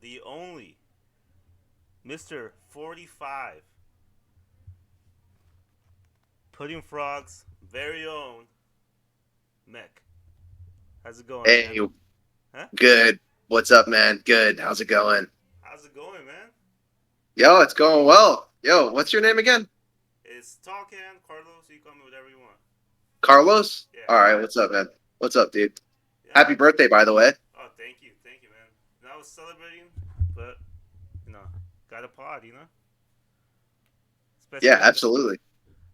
the only Mr. 45, Pudding Frog's very own Mekk. How's it going, Hey, man? Huh? good. What's up, man? Good. How's it going? How's it going, man? Yo, it's going well. Yo, what's your name again? It's tallcan, Carlos. You call me whatever you want. Carlos? Yeah, All right, what's up, man? What's up, dude? yeah. Happy birthday, by the way. Oh, thank you, man. And I was celebrating, but you know, got a pod, especially Yeah, you know, absolutely.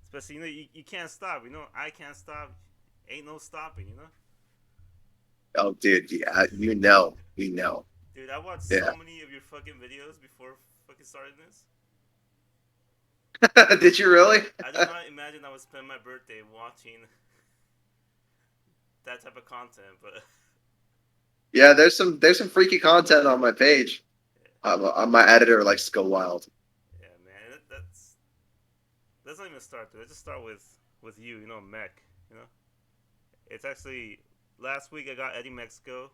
especially you can't stop. I can't stop. Ain't no stopping. Oh, dude, yeah, you know, you know. Dude, I watched Yeah. so many of your fucking videos before fucking starting this. Did you really? I did not imagine I would spend my birthday watching that type of content, but Yeah, there's some freaky content on my page. My editor likes to go wild. yeah, man, let's not even start there. Let's just start with Mekk. You know, it's actually last week I got Eddie Mexico.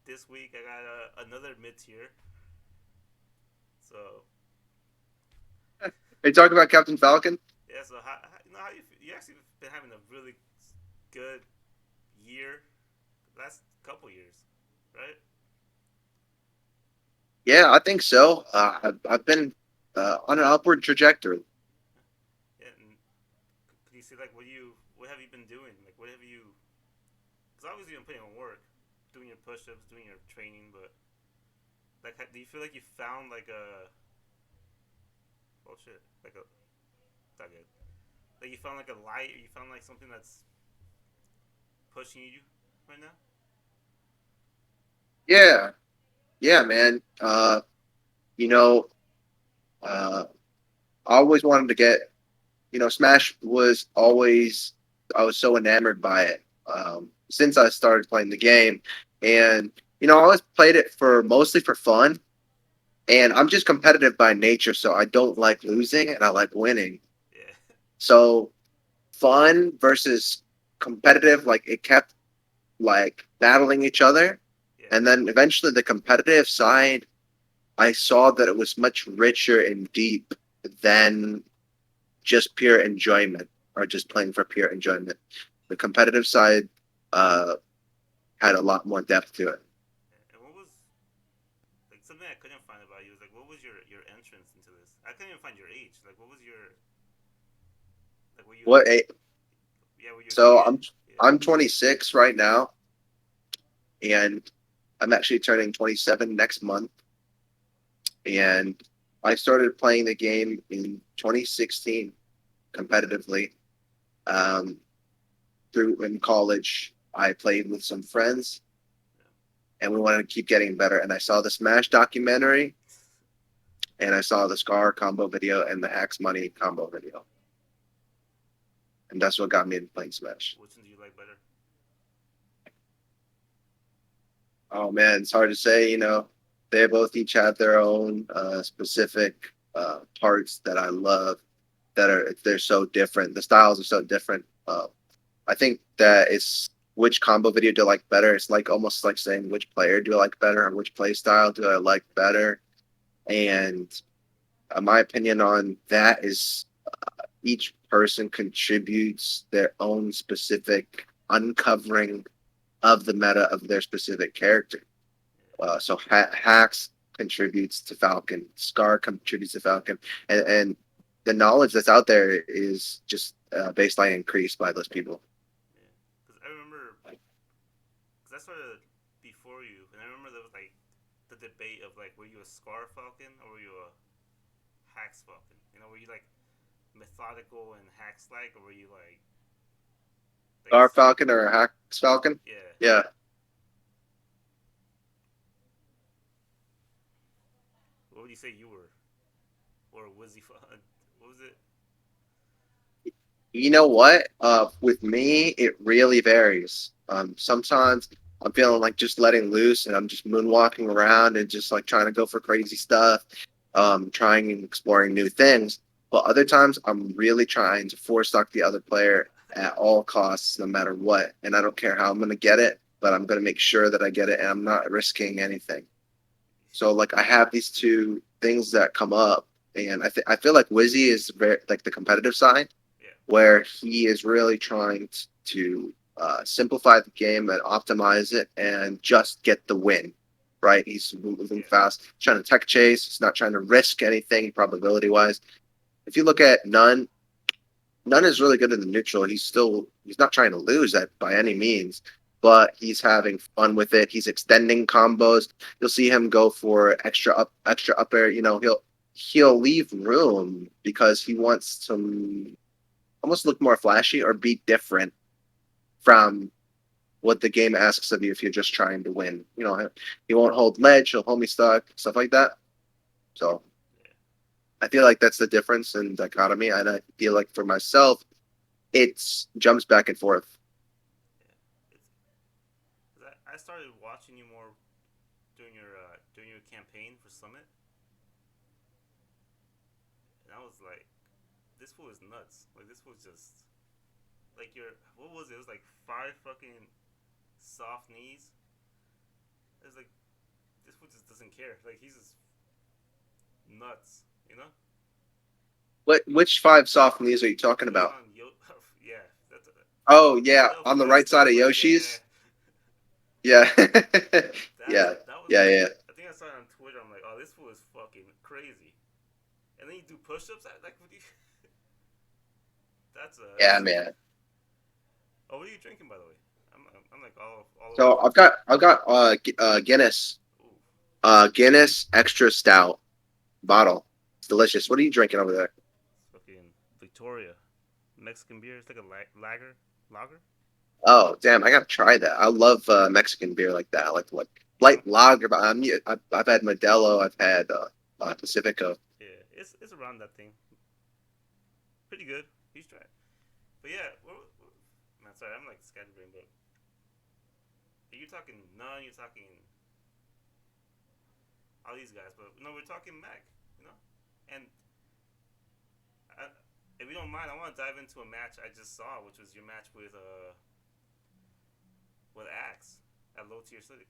This week I got another mid tier. So Are you talking about Captain Falcon? yeah, so how you actually been having a really good year, last couple years, right? Yeah, I think so. I've been on an upward trajectory. Yeah, and could you see like what have you been doing? Like what have you? Because obviously you've been putting on work, doing your push-ups, doing your training, but like, do you feel like you found like a oh shit, like a not good. Like you found like a light, or you found like something that's pushing you right now? Yeah, yeah, man. You know, uh, I always wanted to get Smash was always I was so enamored by it since I started playing the game, and I always played it for mostly for fun. And I'm just competitive by nature, so I don't like losing and I like winning. Yeah, So fun versus competitive, like it kept like battling each other, yeah, and then eventually the competitive side, I saw that it was much richer and deep than just pure enjoyment or just playing for pure enjoyment. The competitive side uh, had a lot more depth to it. yeah. And what was like something I couldn't find about you was like what was your entrance into this? I couldn't even find your age. Like what was your like were you What? yeah were you a So kid? I'm Yeah. I'm 26 right now, and I'm actually turning 27 next month. And I started playing the game in 2016 competitively. Um, through in college, I played with some friends, Yeah. and we wanted to keep getting better. And I saw the Smash documentary, and I saw the Scar combo video and the Hacks Money combo video, and that's what got me into playing Smash. Which one do you like better? Oh man, it's hard to say. They both each have their own specific parts that I love. They're so different. The styles are so different. I think that it's which combo video do I like better. It's like almost like saying which player do I like better or which play style do I like better. And my opinion on that is each person contributes their own specific uncovering of the meta of their specific character. So Hacks contributes to Falcon, Scar contributes to Falcon, and the knowledge that's out there is just baseline increased by those people. Yeah. Because I remember because I started before you, and I remember there was like the debate of like were you a Scar Falcon or were you a Hax Falcon? Were you like methodical and hacks like, or were you like Scar Falcon or Hacks Falcon? yeah? Yeah. What would you say you were, or was he? What was it? You know what? With me, it really varies. Sometimes I'm feeling like just letting loose and I'm just moonwalking around and just like trying to go for crazy stuff, trying and exploring new things. But other times I'm really trying to force stock the other player at all costs, no matter what. And I don't care how I'm going to get it, but I'm going to make sure that I get it and I'm not risking anything. So like I have these two things that come up, and I feel like Wizzy is very like the competitive side, Yeah, where he is really trying to simplify the game and optimize it and just get the win. Right? He's moving yeah, fast, trying to tech chase. He's not trying to risk anything probability wise. If you look at None is really good in the neutral. He's not trying to lose that by any means, but he's having fun with it. He's extending combos. You'll see him go for extra up air. You know, he'll leave room because he wants to almost look more flashy or be different from what the game asks of you if you're just trying to win. You know, he won't hold ledge, he'll hold me stuck, stuff like that. So yeah, I feel like that's the difference in dichotomy. And I feel like for myself, it's jumps back and forth. yeah. It's 'cause I started watching you more during your campaign for Summit, and I was like, this fool is nuts. Like this was just like your what was it? It was like five fucking soft knees. It was like this fool just doesn't care. Like he's just nuts, you know? Which five soft knees are you talking It was about? on yeah, that's Oh yeah, the on the right side footstep. of Like yeah, Yoshi's. Yeah, that's yeah, that was yeah, like yeah. I think I saw it on Twitter. I'm like, oh, this fool is fucking crazy. And then you do push-ups. Like, what do you? Yeah, That's a. man. Oh, what are you drinking, by the way? I'm like all over the So place. I've got Guinness, Ooh, Guinness extra stout bottle. It's delicious. What are you drinking over there? it's fucking Victoria, Mexican beer. It's like a lager. Oh damn, I gotta try that. I love Mexican beer like that. I like I'm, light lager, but I've had Modelo. I've had Pacifico. yeah, it's around that thing. Pretty good. He's trying. But yeah, man, sorry, I'm like scatterbrained, but you're talking none. You're talking all these guys, but no, we're talking Mekk, you know. And I, if you don't mind, I want to dive into a match I just saw, which was your match with Axe at Low Tier City.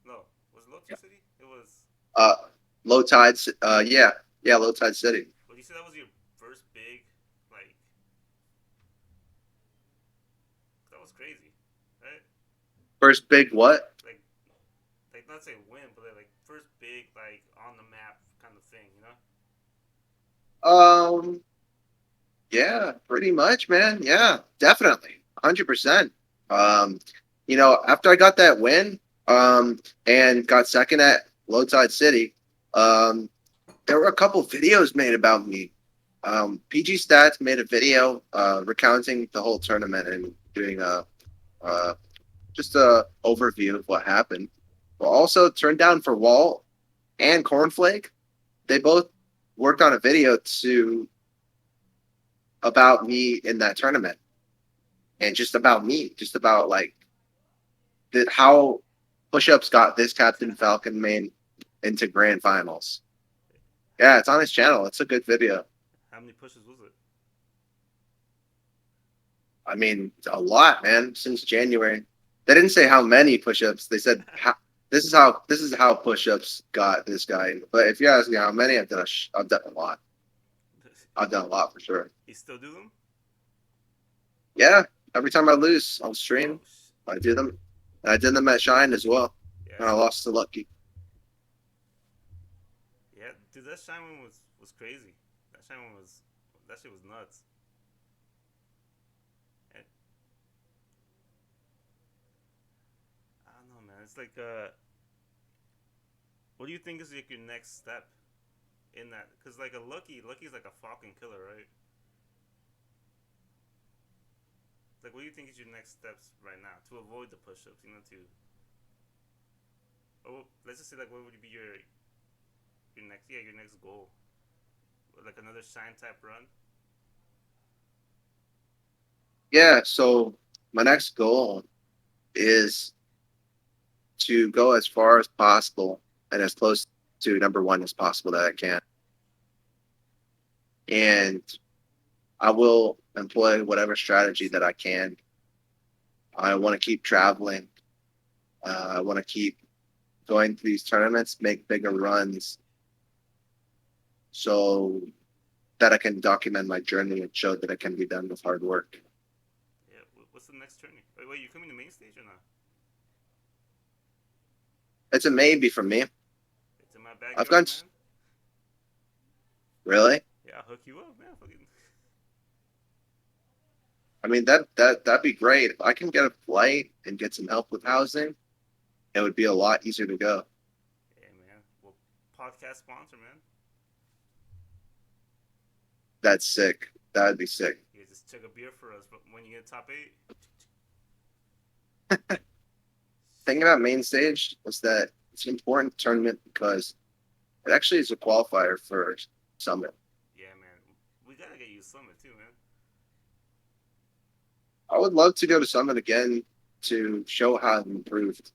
No, was it Low Tier City? It was. Uh, Low tides. Yeah, yeah, Low Tide City. Would you say that was your first big, like, that was crazy, right? First big what? Like not say win, but like first big, like on the map kind of thing, you know? Um, yeah, pretty much, man. Yeah, definitely, 100%. Um, after I got that win, and got second at Low Tide City, um, there were a couple videos made about me. PG Stats made a video recounting the whole tournament and doing uh, just a overview of what happened. But also turned down for Walt and Cornflake. They both worked on a video to about me in that tournament and just about me, just about like how push-ups got this Captain Falcon main into grand finals. Yeah, it's on his channel. It's a good video. How many pushes was it? I mean, a lot, man, since January. They didn't say how many push-ups. They said this is how push-ups got this guy. But if you ask me how many, I've done a lot. I've done a lot for sure. You still do them? Yeah, every time I lose, I'll Oh, stream. I do them. And I did them at Shine as well. yeah, And I lost to Lucky. yeah. Dude, that shine one was crazy. That shine one was that shit was nuts. And I don't know, man. It's like what do you think is like your next step in that? Because like Lucky's like a Falcon killer, right? Like, what do you think is your next steps right now to avoid the push-ups? You know, to oh, let's just say like, what would be your next goal? Like another shine type run? Yeah, so my next goal is to go as far as possible and as close to number one as possible that I can. And I will employ whatever strategy that I can. I want to keep traveling. I want to keep going to these tournaments, make bigger runs, so that I can document my journey and show that it can be done with hard work. Yeah. What's the next tourney? Wait, you coming to main stage or not? It's a maybe for me. It's in my I've backyard, gone man. really. Yeah, I'll hook you up, man. Fucking. I mean that'd be great. If I can get a flight and get some help with housing, it would be a lot easier to go. Yeah, man. Well, podcast sponsor, man. That's sick. That'd be sick. You just took a beer for us, but when you get top eight, Thing about main stage is that it's an important tournament because it actually is a qualifier for summit. yeah, man. We gotta get you summit too, man. I would love to go to summit again to show how I've improved.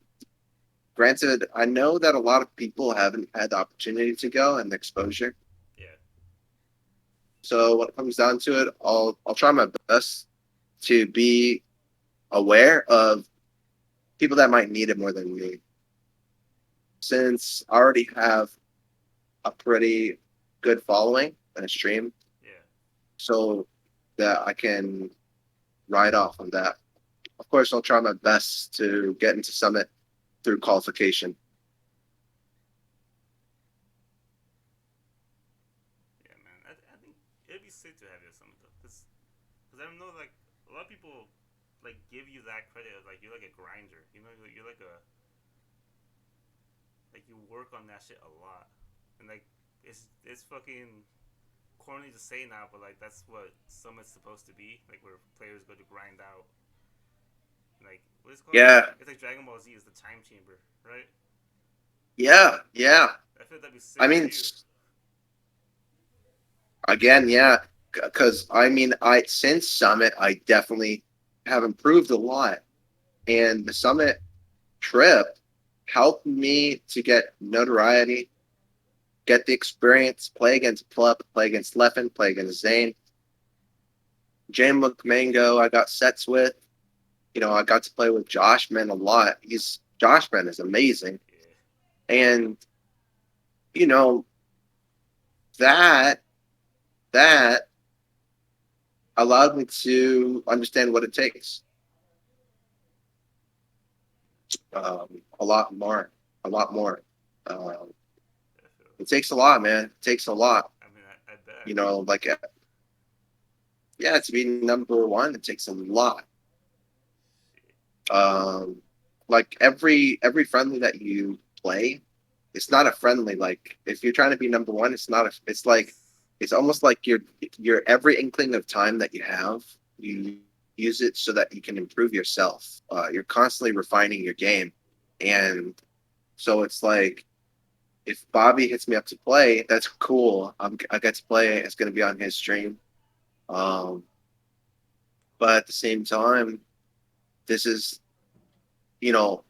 Granted, I know that a lot of people haven't had the opportunity to go and the exposure. Yeah. So when it comes down to it, I'll try my best to be aware of people that might need it more than me. Since I already have a pretty good following and a stream, Yeah. so that I can ride off on that. Of course, I'll try my best to get into Summit through qualification. Yeah, man. I think it'd be sick to have you at summit though, cause I know like a lot of people like give you that credit of like you're like a grinder. You know, you're like you work on that shit a lot, and like it's fucking corny to say now, but like that's what summit's supposed to be. Like where players go to grind out. Like what is it called? Yeah, It's like Dragon Ball Z is the time chamber, right? yeah. I feel that'd be I sick for mean, you. again, yeah, because I mean, I since Summit, I definitely have improved a lot, and the Summit trip helped me to get notoriety, get the experience, play against Plup, play against Leffen, play against Zane, Jane McMango. I got sets with. I got to play with Joshman a lot. Joshman is amazing, Yeah. and you know that that allowed me to understand what it takes a lot more, a lot more. Um, I feel. it takes a lot, man. It takes a lot. I mean, I bet. Like yeah, to be number one, it takes a lot. Shit. Um, like every friendly that you play, it's not a friendly. Like if you're trying to be number one, it's not a. It's like it's almost like your every inkling of time that you have, you use it so that you can improve yourself. You're constantly refining your game, and so it's like if Bobby hits me up to play, that's cool. I get to play. It's going to be on his stream. Um, but at the same time, this is you know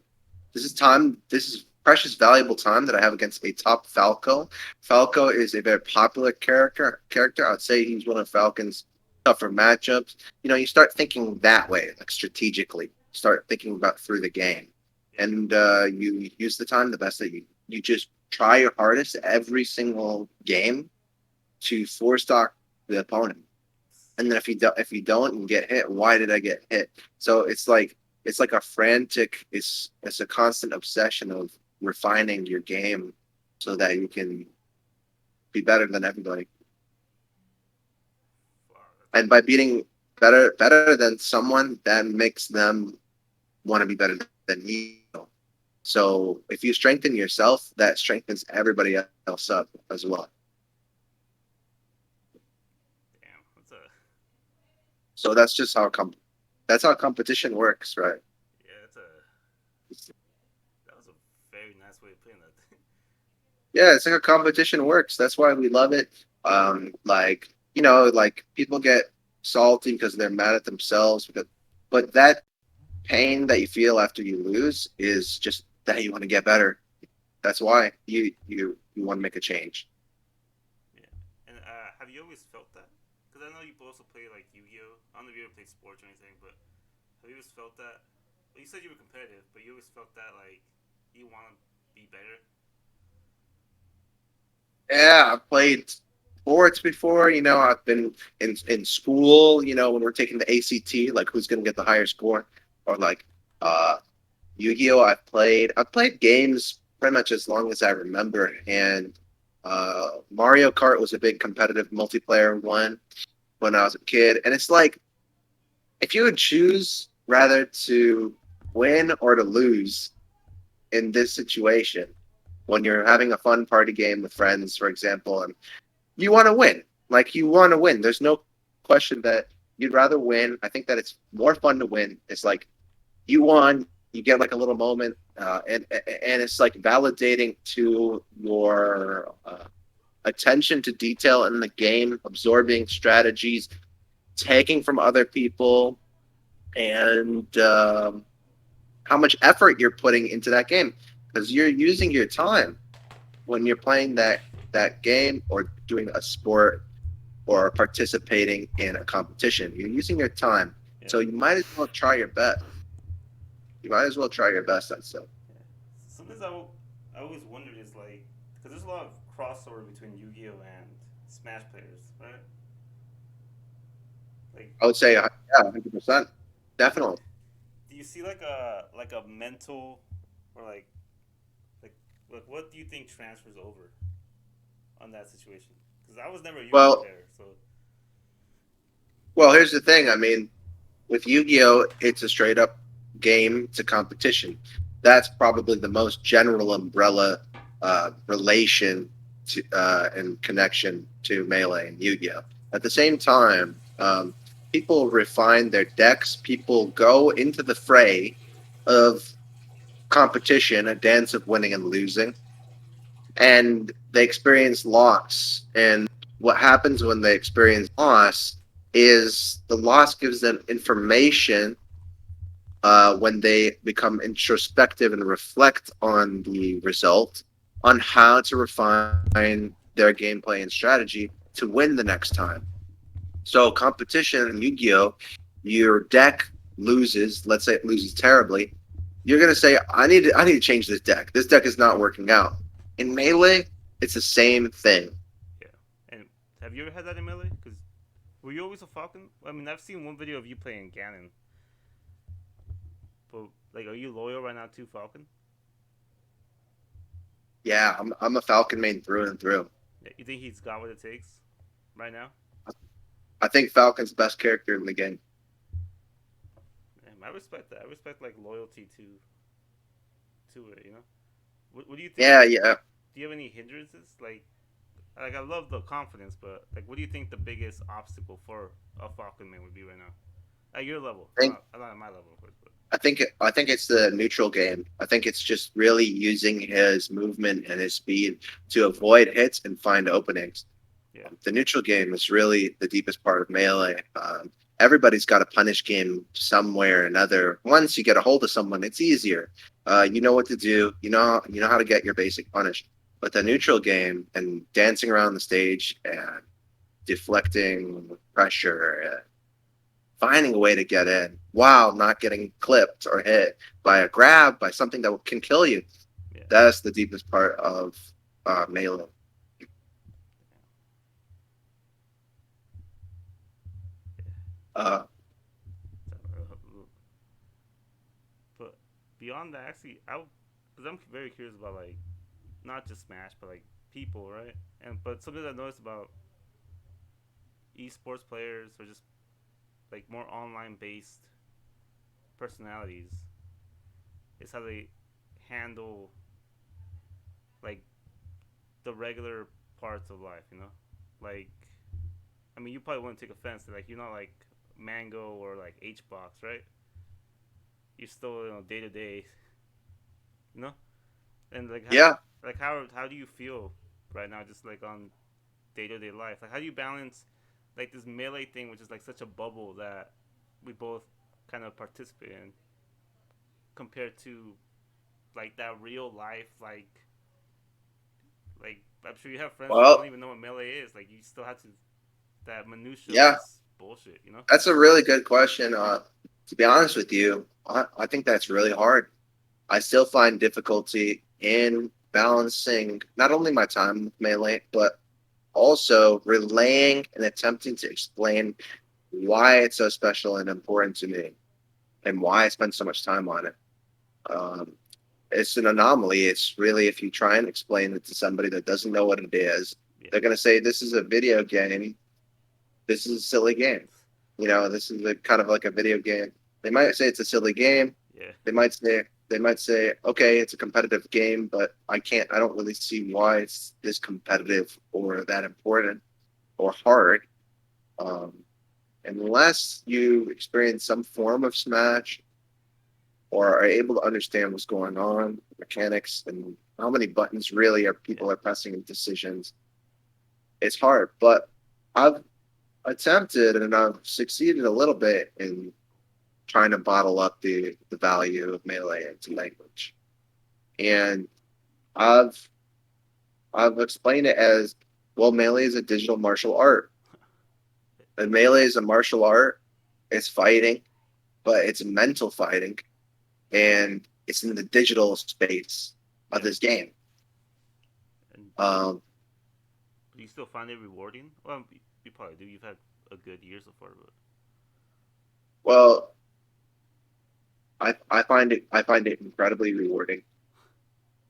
this is time. This is precious, valuable time that I have against a top Falco. Falco is a very popular Character, I'd say he's one of Falcon's tougher matchups. You start thinking that way, like strategically. Start thinking about through the game, Yeah. and you use the time the best that you just try your hardest every single game to force stock the opponent. And then if you don't and get hit, why did I get hit? So it's like a frantic. It's a constant obsession of refining your game so that you can be better than everybody. Wow. And by beating better than someone, that makes them want to be better than you. So if you strengthen yourself, that strengthens everybody else up as well. Damn. That's a. So that's how competition works, right? Yeah. That's a. That was a very nice way of putting that. Yeah, it's like a competition works. That's why we love it. Like like people get salty because they're mad at themselves, but that pain that you feel after you lose is just that you want to get better. That's why you want to make a change. Yeah. And have you always felt that? Because I know you also play like Yu-Gi-Oh. I don't know if you ever played sports or anything, but have you always felt that? Well, you said you were competitive, but you always felt that like you want be better? Yeah, I've played sports before. I've been in school. When we're taking the ACT, like who's going to get the higher score, or like uh, Yu-Gi-Oh. I've played games pretty much as long as I remember, and Mario Kart was a big competitive multiplayer one when I was a kid. And it's like if you would choose rather to win or to lose in this situation, when you're having a fun party game with friends, for example, and you want to win. Like you want to win. There's no question that you'd rather win. I think that it's more fun to win. It's like you won, you get like a little moment, and it's like validating to your attention to detail in the game, absorbing strategies, taking from other people, and how much effort you're putting into that game because you're using your time when you're playing that game or doing a sport or participating in a competition. You're using your time, Yeah, so you might as well try your best. You might as well try your best. I'd say. yeah. Sometimes I always wondered is like because there's a lot of crossover between Yu-Gi-Oh and Smash players, right? Like, I would say, yeah, 100%, definitely. do you see like a mental or like like what do you think transfers over on that situation? Because I was never a Yu-Gi-Oh Well, player, so well, here's the thing. I mean, with Yu-Gi-Oh, it's a straight up game. It's a competition. That's probably the most general umbrella relation to and connection to Melee and Yu-Gi-Oh. At the same time, people refine their decks. People go into the fray of competition, a dance of winning and losing, and they experience loss. And what happens when they experience loss is the loss gives them information when they become introspective and reflect on the result, on how to refine their gameplay and strategy to win the next time. So, competition in Yu Gi Oh! Your deck loses, let's say it loses terribly, you're gonna say, I need to change this deck. This deck is not working out. In Melee, it's the same thing. yeah. And have you ever had that in Melee? Because were you always a Falcon? I mean, I've seen one video of you playing Ganon, but like, are you loyal right now to Falcon? Yeah, I'm a Falcon main through and through. Yeah, you think he's got what it takes right now? I think Falcon's the best character in the game. Damn, I respect that. I respect like loyalty to it. You know, what do you think? Yeah, yeah. Do you have any hindrances? Like I love the confidence, but like, what do you think the biggest obstacle for a Falcon man would be right now at your level? I think I'm not at my level, of course, but I think it's the neutral game. I think it's just really using his movement and his speed to avoid hits and find openings. yeah, The neutral game is really the deepest part of Melee. Everybody's got a punish game some way or another. Once you get a hold of someone, it's easier. You know what to do. You know how to get your basic punish. But the neutral game and dancing around the stage and deflecting pressure, finding a way to get in while not getting clipped or hit by a grab, by something that can kill you. yeah, That's the deepest part of Melee. yeah. Uh, But beyond that, actually, because I'm very curious about like not just Smash, but like people, right? And but something I've noticed about esports players or just like more online based personalities is how they handle like the regular parts of life, you know? Like, I mean, you probably wouldn't take offense to like you're not like Mango or like HBox, right? You're still day to day, you know. And yeah, like how do you feel right now, just like on day to day life? Like how do you balance like this melee thing, which is like such a bubble that we both kind of participate in, compared to like that real life, like I'm sure you have friends that don't well, even know what melee is. Like you still have to that minutia of yeah, just bullshit, you know? that's a really good question. To be honest with you, I think that's really hard. I still find difficulty. in balancing not only my time with Melee, but also relaying and attempting to explain why it's so special and important to me and why I spend so much time on it. Um, it's an anomaly. It's really, if you try and explain it to somebody that doesn't know what it is, Yeah. they're going to say, this is a video game. This is a silly game. This is a kind of like a video game. They might say it's a silly game. Yeah. They might say, okay, it's a competitive game, but I don't really see why it's this competitive or that important or hard. Um, unless you experience some form of Smash or are able to understand what's going on, mechanics, and how many buttons really are Yeah. people are pressing in decisions. It's hard, but I've attempted and I've succeeded a little bit in trying to bottle up the value of Melee into language. And I've I've explained it as, well, Melee is a digital martial art. And Melee is a martial art. It's fighting, but it's mental fighting, and it's in the digital space of Yeah. this game. And Um, do you still find it rewarding? Well, you probably do. You've had a good year so far, but well, I find it incredibly rewarding,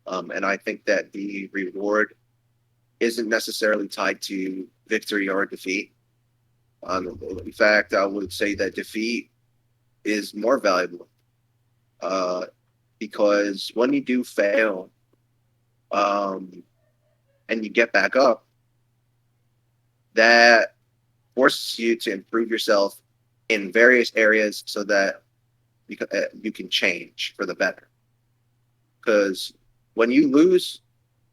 and I think that the reward isn't necessarily tied to victory or defeat. In fact, I would say that defeat is more valuable, uh, because when you do fail, um, and you get back up, that forces you to improve yourself in various areas so that you can change for the better. Because when you lose,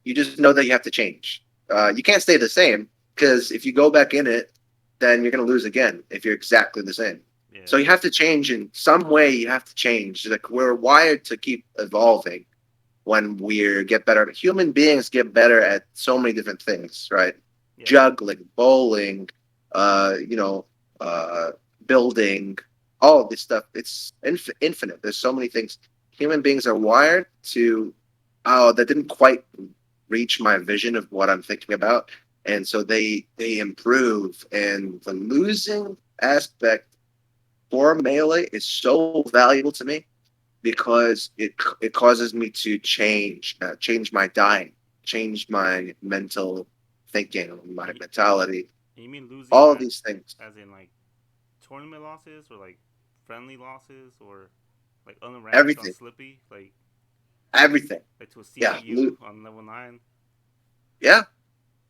you just know that you have to change. You can't stay the same, because if you go back in it, then you're going to lose again if you're exactly the same. yeah. So you have to change in some way. You have to change. Like, we're wired to keep evolving when we get better. Human beings get better at so many different things, right? Yeah. Juggling, bowling, uh, you know, uh, building, all of this stuff. It's infinite. There's so many things. Human beings are wired to, oh, that didn't quite reach my vision of what I'm thinking about, and so they improve. And the losing aspect for Melee is so valuable to me because it causes me to change my diet, change my mental thinking, my And mentality, you mean losing all of these things, as in like tournament losses or like friendly losses or like unranked on everything, Slippy, everything. like to a Yeah, CPU on level 9. yeah.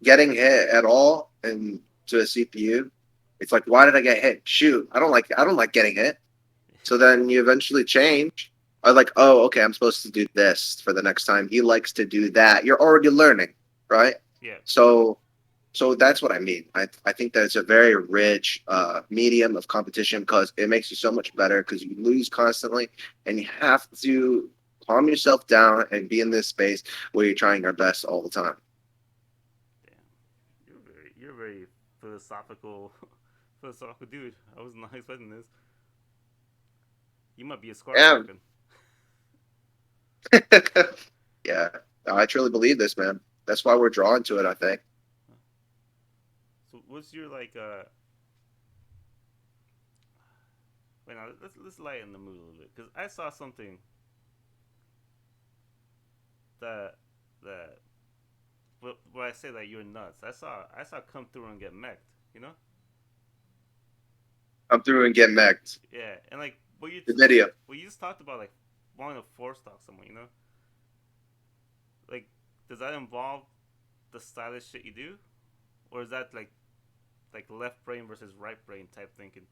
Getting hit at all and to a CPU, it's like, why did I get hit? Shoot, I don't like getting hit. So then you eventually change. I like, oh, okay, I'm supposed to do this for the next time. He likes to do that. You're already learning, right? Yeah. So, so that's what I mean. I think that it's a very rich medium of competition because it makes you so much better because you lose constantly and you have to calm yourself down and be in this space where you're trying your best all the time. Damn. You're very philosophical philosophical dude. I was not expecting this. You might be a scar Yeah, token. yeah. I truly believe this, man. That's why we're drawn to it. I think. So what's your wait now let's lighten the mood a little bit because I saw something that that where I say that you're nuts. I saw come through and get mech'd, you know? I'm through and get mech'd. Yeah, and like The video. what you just talked about, like wanting to force talk someone, you know? Like, does that involve the stylish shit you do, or is that like left brain versus right brain type thinking?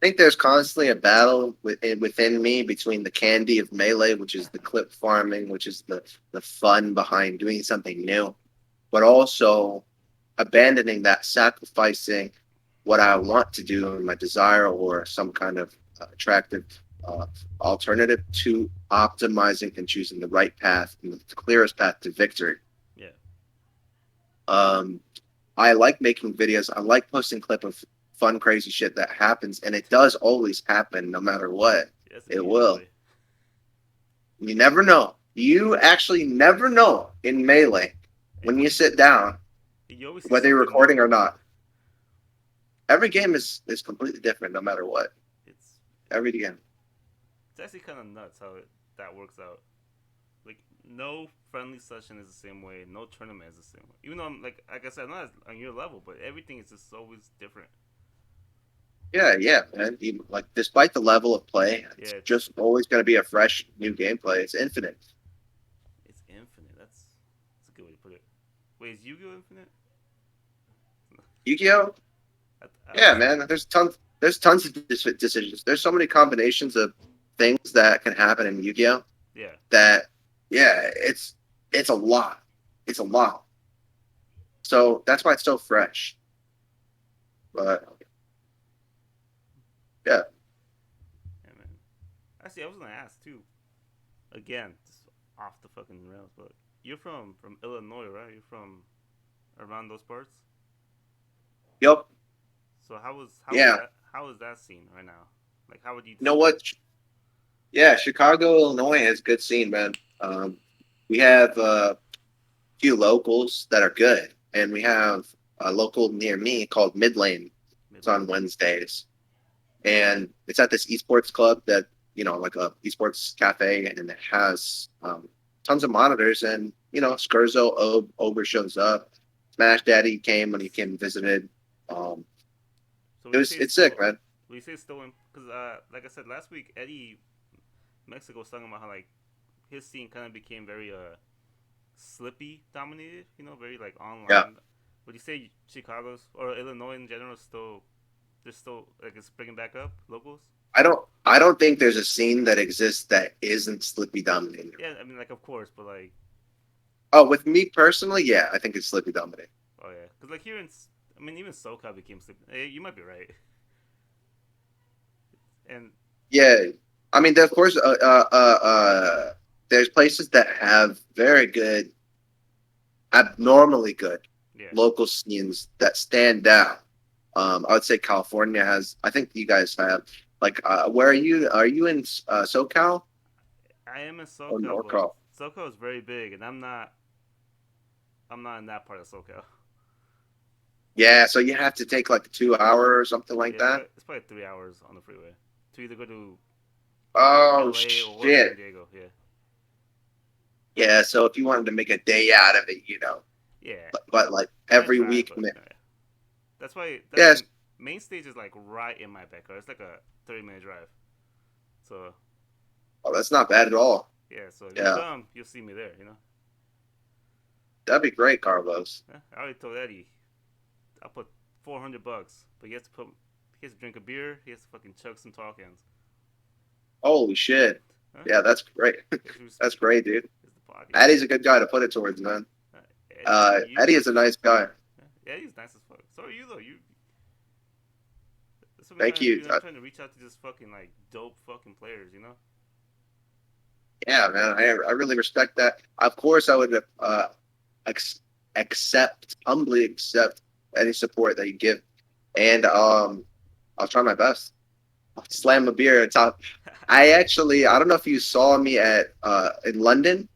I think there's constantly a battle within me between the candy of Melee, which is the clip farming, which is the fun behind doing something new, but also abandoning that, sacrificing what I want to do and my desire or some kind of attractive uh, alternative to optimizing and choosing the right path and the clearest path to victory. Yeah, Um, I like making videos. I like posting clip of fun, crazy shit that happens, and it does always happen, no matter what. yes, It will. usually. You never know. You actually never know in Melee And when you sit down you always see whether you're something new. recording or not. Every game is completely different no matter what. It's Every game. it's actually kind of nuts how that works out. Like no friendly session is the same way. No tournament is the same way. Even though I'm like I said, I'm not on your level, but everything is just always different. Yeah, yeah, man. Even, like despite the level of play, Yeah, it's just always going to be a fresh new gameplay. It's infinite. it's infinite. That's a good way to put it. Wait, is Yu-Gi-Oh infinite? Yu-Gi-Oh. I Yeah, always man. There's tons of decisions. There's so many combinations of things that can happen in Yu-Gi-Oh. yeah. That yeah, it's a lot. It's a lot. So that's why it's so fresh. But yeah, Yeah, man. Actually, I was gonna ask too. Again, just off the fucking rails, but you're from Illinois, right? You're from around those parts. yep, So yeah. how is that scene right now? Like, how would you You know describe what? it? Yeah, Chicago, Illinois has a good scene, man. We have few locals that are good, and we have a local near me called Mid Lane. It's Midland. on Wednesdays, and it's at this esports club that like a esports cafe, and it has tons of monitors. And Skurzo Ober shows up. Smash Daddy came when he came and visited. Um, So it we was say it's sick, still, man. we say still in because like I said last week, Eddie Mexico was talking about how like his scene kind of became very slippy dominated. You know, very like Yeah, online. Would you say Chicago's or Illinois in general is still there's still like it's bringing back up locals? I don't think there's a scene that exists that isn't Slippy dominated. Yeah, I mean like of course, but like Oh, with me personally, yeah, I think it's Slippy dominated. oh yeah, because like here in I mean even SoCal became slippy. You might be right, and Yeah, I mean, of course, there's places that have very good, abnormally good yeah, local scenes that stand out. I would say California has. I think you guys have. Like, where are you? Are you in SoCal I am in or SoCal, but NorCal? SoCal is very big, and I'm not. I'm not in that part of SoCal. Yeah, so you have to take like 2 hours or something like Yeah, that. it's probably 3 hours on the freeway to either go to Oh LA or San shit! Diego. Yeah, Yeah, so if you wanted to make a day out of it, yeah. but like I might every drive, week, but that's why that's yes. main stage is like right in my backyard. It's like a 30-minute drive. So Oh, that's not bad at all. yeah, so if you Yeah, come, you'll see me there. You know. that'd be great, Carlos. Yeah, I already told Eddie I'll put $400, but he has to drink a beer. He has to fucking chug some tall cans. Holy shit. Huh? Yeah, that's great. He has to That's great, dude. It's the pocket. Eddie's a good guy to put it towards, man. Uh, Eddie, Eddie you. is a nice guy. Eddie's nice as fuck. So are you though. You. That's what I'm Thank trying to do. you. You know, I'm trying to reach out to just fucking like dope fucking players. You know. Yeah, man, I really respect that. Of course, I would ex- humbly accept any support that you give, and I'll try my best. I'll slam a beer at top. I don't know if you saw me at in London.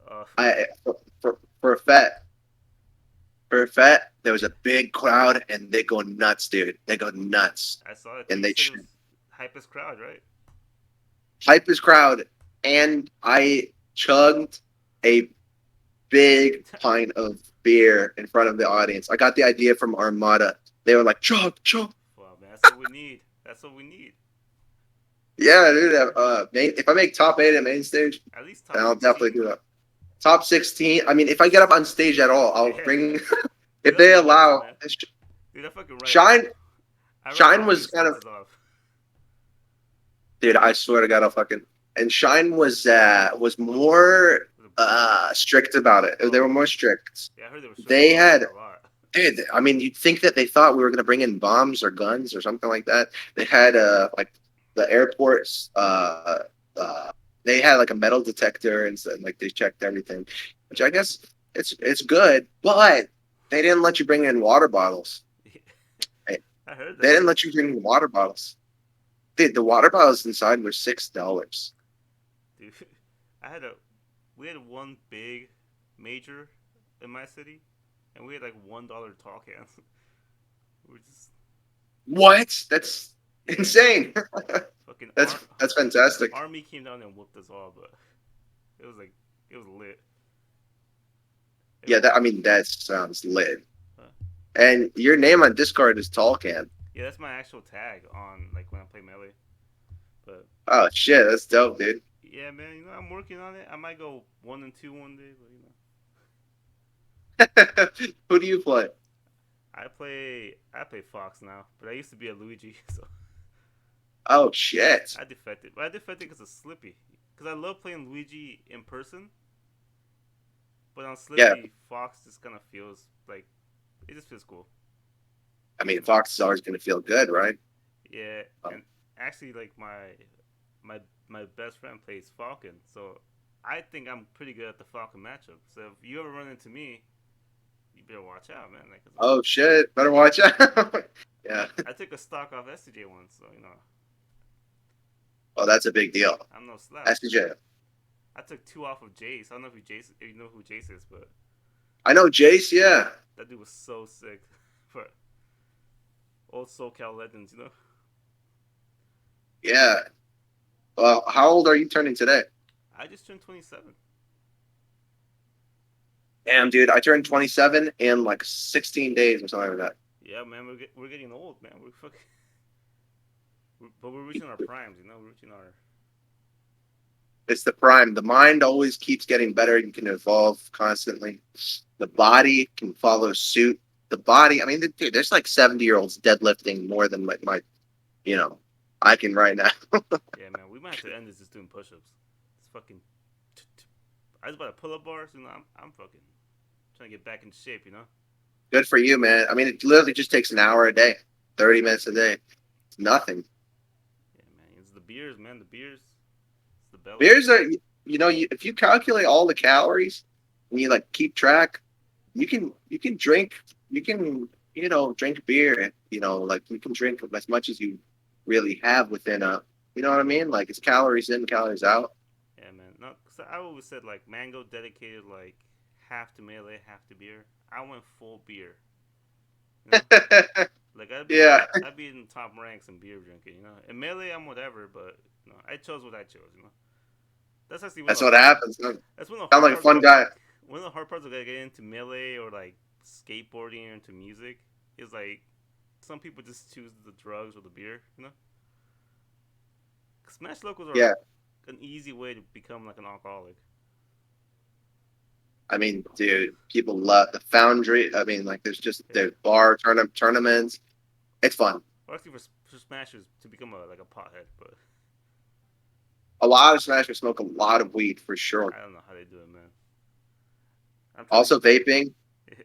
uh, I for a fact For a fact, there was a big crowd, and they go nuts, dude. They go nuts, I saw it too. and You they said it was hypest crowd, right? hype his crowd. And I chugged a big pint of beer in front of the audience. I got the idea from Armada. They were like, chug, chug. Well, man, that's what we need. That's what we need. Yeah, dude. If I make top 8 at main stage, At least then top I'll definitely 16. do that. Top 16. I mean, if I get up on stage at all, I'll Yeah, bring. dude, If that'd they be nuts, allow, man. Dude, I fucking write Shine. I write Shine all the was kind of expenses off. Dude, I swear to God, I'll fucking. And Shine was more strict about it. They Oh, were more strict. yeah, I heard they were strict They about it had, a lot. dude. I mean, you'd think that they thought we were gonna bring in bombs or guns or something like that. They had like the airports. They had like a metal detector, and so, like they checked everything, which I guess it's good, but they didn't let you bring in water bottles. Right? I heard They that. didn't let you bring in water bottles. Dude, the water bottles inside were $6. Dude, I had a. we had one big major in my city, and we had like $1 tall cans. We were just What? That's yeah, insane. fucking That's fantastic. army came down and whooped us all, but it was like it was lit. Yeah, Everyone, I mean that sounds lit. uh, And your name on Discord is tallcan. yeah, that's my actual tag on like when I play melee. But Oh shit, that's dope, dude. yeah, man, I'm working on it. I might go 1 and 2 one day, but Who do you play? I play Fox now, but I used to be a Luigi, so Oh shit. I defected. But I defected because of Slippy, because I love playing Luigi in person, but on Yeah, Slippy, Fox just kind of feels like it just feels cool. I mean Fox is always gonna feel good, right? Yeah, Oh, and actually, like my my best friend plays Falcon, so I think I'm pretty good at the Falcon matchup. So if you ever run into me, you better watch out, man. Like, 'cause oh shit, better watch out. Yeah. I took a stock off STJ once, so Oh, that's a big deal. I'm no slouch. SJ. I took two off of Jace. I don't know if you know who Jace is, but I know Jace, yeah. that dude was so sick. For old SoCal legends, Yeah. Well, how old are you turning today? I just turned 27. Damn, dude, I turned 27 in like 16 days or something like that. Yeah, man, we're getting old, man. We're fucking, but we're reaching our primes, We're reaching our It's the prime. The mind always keeps getting better. You can evolve constantly. The body can follow suit. The body, I mean, dude, there's like 70-year-olds deadlifting more than you know, I can right now. yeah, man. We might have to end this just doing push-ups. It's fucking. I was about to pull up bars, I'm fucking trying to get back in shape, Good for you, man. I mean, it literally just takes an hour a day, 30 minutes a day. It's nothing. Yeah, man. It's the beers, man. The beers. It's the belly. Beers are, if you calculate all the calories and you like keep track, you can drink, you can, drink beer, like you can drink as much as you really have within you know what I mean? Like it's calories in, calories out. Yeah, man. No, cause I always said like mango dedicated like half to melee, half to beer. I went full beer. You know, like Yeah, I'd be in top ranks in beer drinking. In melee I'm whatever, but I chose what I chose. That's actually one that's of the what happens. Sound that's one of the hard like a parts. fun guy. One of the hard parts of getting into melee or like skateboarding or into music is like some people just choose the drugs or the beer. Smash locals are Yeah, like an easy way to become like an alcoholic. I mean, dude, people love the Foundry. I mean, like Yeah. there's bar tournaments. It's fun. Or actually for smashers to become a pothead, but A lot of Smashers smoke a lot of weed for sure. I don't know how they do it, man. I'm trying Also vaping. to.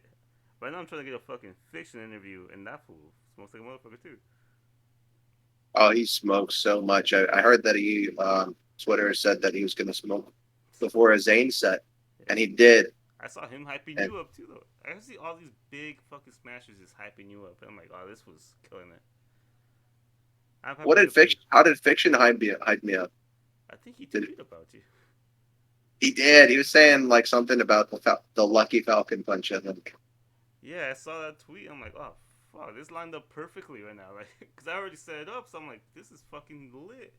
Right now, I'm trying to get a fucking fiction interview, and that fool smokes like a motherfucker too. Oh, he smokes so much. I heard that he Twitter said that he was going to smoke before a Zane set, Yeah. and he did. I saw him hyping And you up too, though. I see all these big fucking smashers just hyping you up, and I'm like, oh, this was killing it. I'm what happy did to see. fiction? How did fiction hype me up? I think he Did tweeted about you. he did? He was saying like something about the Lucky Falcon punch. I think. Yeah, I saw that tweet. I'm like, oh fuck, this lined up perfectly right now, like, because I already set it up. So I'm like, this is fucking lit.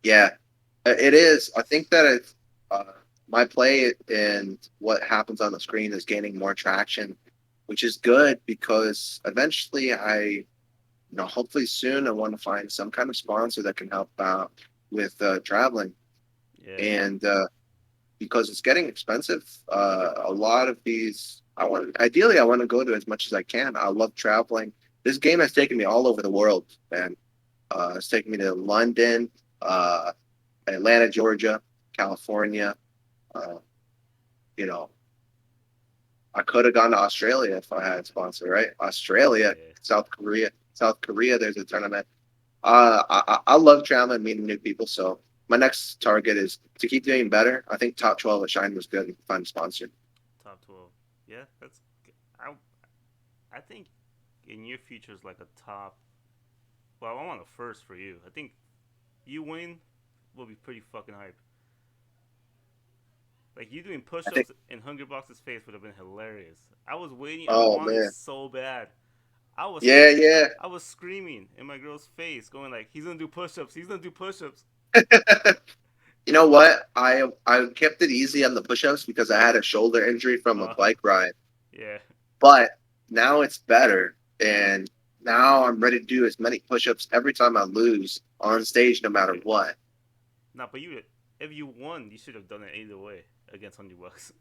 Yeah, it is. I think that my play and what happens on the screen is gaining more traction, which is good because eventually hopefully soon I want to find some kind of sponsor that can help out with traveling. Yeah, And because it's getting expensive, a lot of these, ideally, I want to go to as much as I can. I love traveling. This game has taken me all over the world, man. It's taken me to London, uh, Atlanta, Georgia, California. Uh, you know, I could have gone to Australia if I had a sponsor, right? Australia, yeah. South Korea. There's a tournament. I love traveling, meeting new people. So my next target is to keep doing better. I think top 12 at Shine was good and find a sponsor. Top 12. Yeah, that's. I I think in your future is like a top. Well, I want a first for you. I think you win will be pretty fucking hype. Like you doing I think. push-ups in Hungry Box's face would have been hilarious. I was waiting. I Oh wanted man. so bad. I was Yeah, yeah. I was screaming in my girl's face, going like, "He's gonna do push-ups. He's gonna do push-ups." You know what? I kept it easy on the push-ups because I had a shoulder injury from a Uh, bike ride. yeah. But now it's better, and now I'm ready to do as many push-ups every time I lose on stage, no matter Yeah. what. Nah, but if you won, you should have done it either way against $100.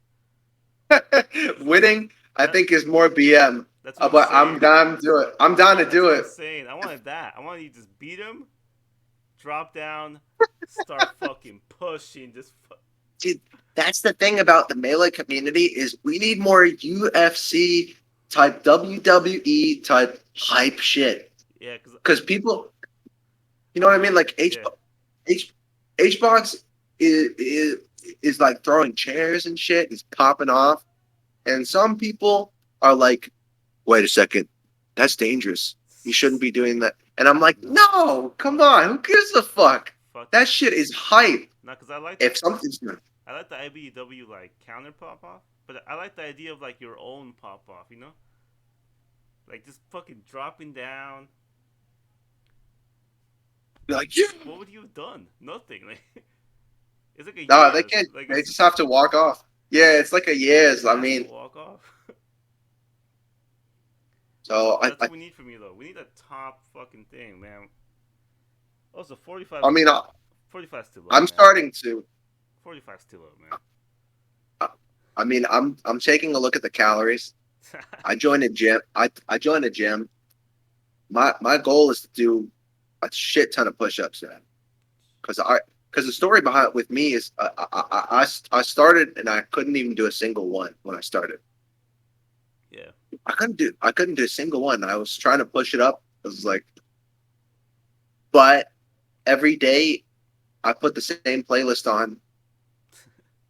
Winning, I That think, is more BM. that's what I'm But I'm saying. down to do it. I'm down to That's do what I'm it. saying. I wanted that. I wanted you to just beat him, drop down, start fucking pushing. Dude, that's the thing about the melee community is we need more UFC type WWE type hype shit. Yeah, cause Because people, you know I'm what I mean? doing Like yeah. H Hbox is like throwing chairs and shit. He's popping off, and some people are like, "Wait a second, that's dangerous. You shouldn't be doing that." And I'm like, No, "No, come fuck on. that. Who gives a fuck? Fuck That that. shit is hype. Not cause I like If that. something's not, I like the IBW like counter pop off, but I like the idea of like your own pop off. You know, like just fucking dropping down. like, yeah. What would you have done? Nothing. Like it's like a No, they yes. can't. Like They just have to walk off. Yeah, it's like a it yes. I has to mean, walk off. so That's what we need from you though. We need a top fucking thing, man. Also, 45 I is mean, 45 is too low, I'm man. starting to. 45 is too low, man. uh, I mean, I'm taking a look at the calories. I joined a gym. I joined a gym. My goal is to do a shit ton of push-ups, man. Because the story behind with me is I started and I couldn't even do a single one when I started. Yeah. I couldn't do a single one. I was trying to push it up. I was like, but every day I put the same playlist on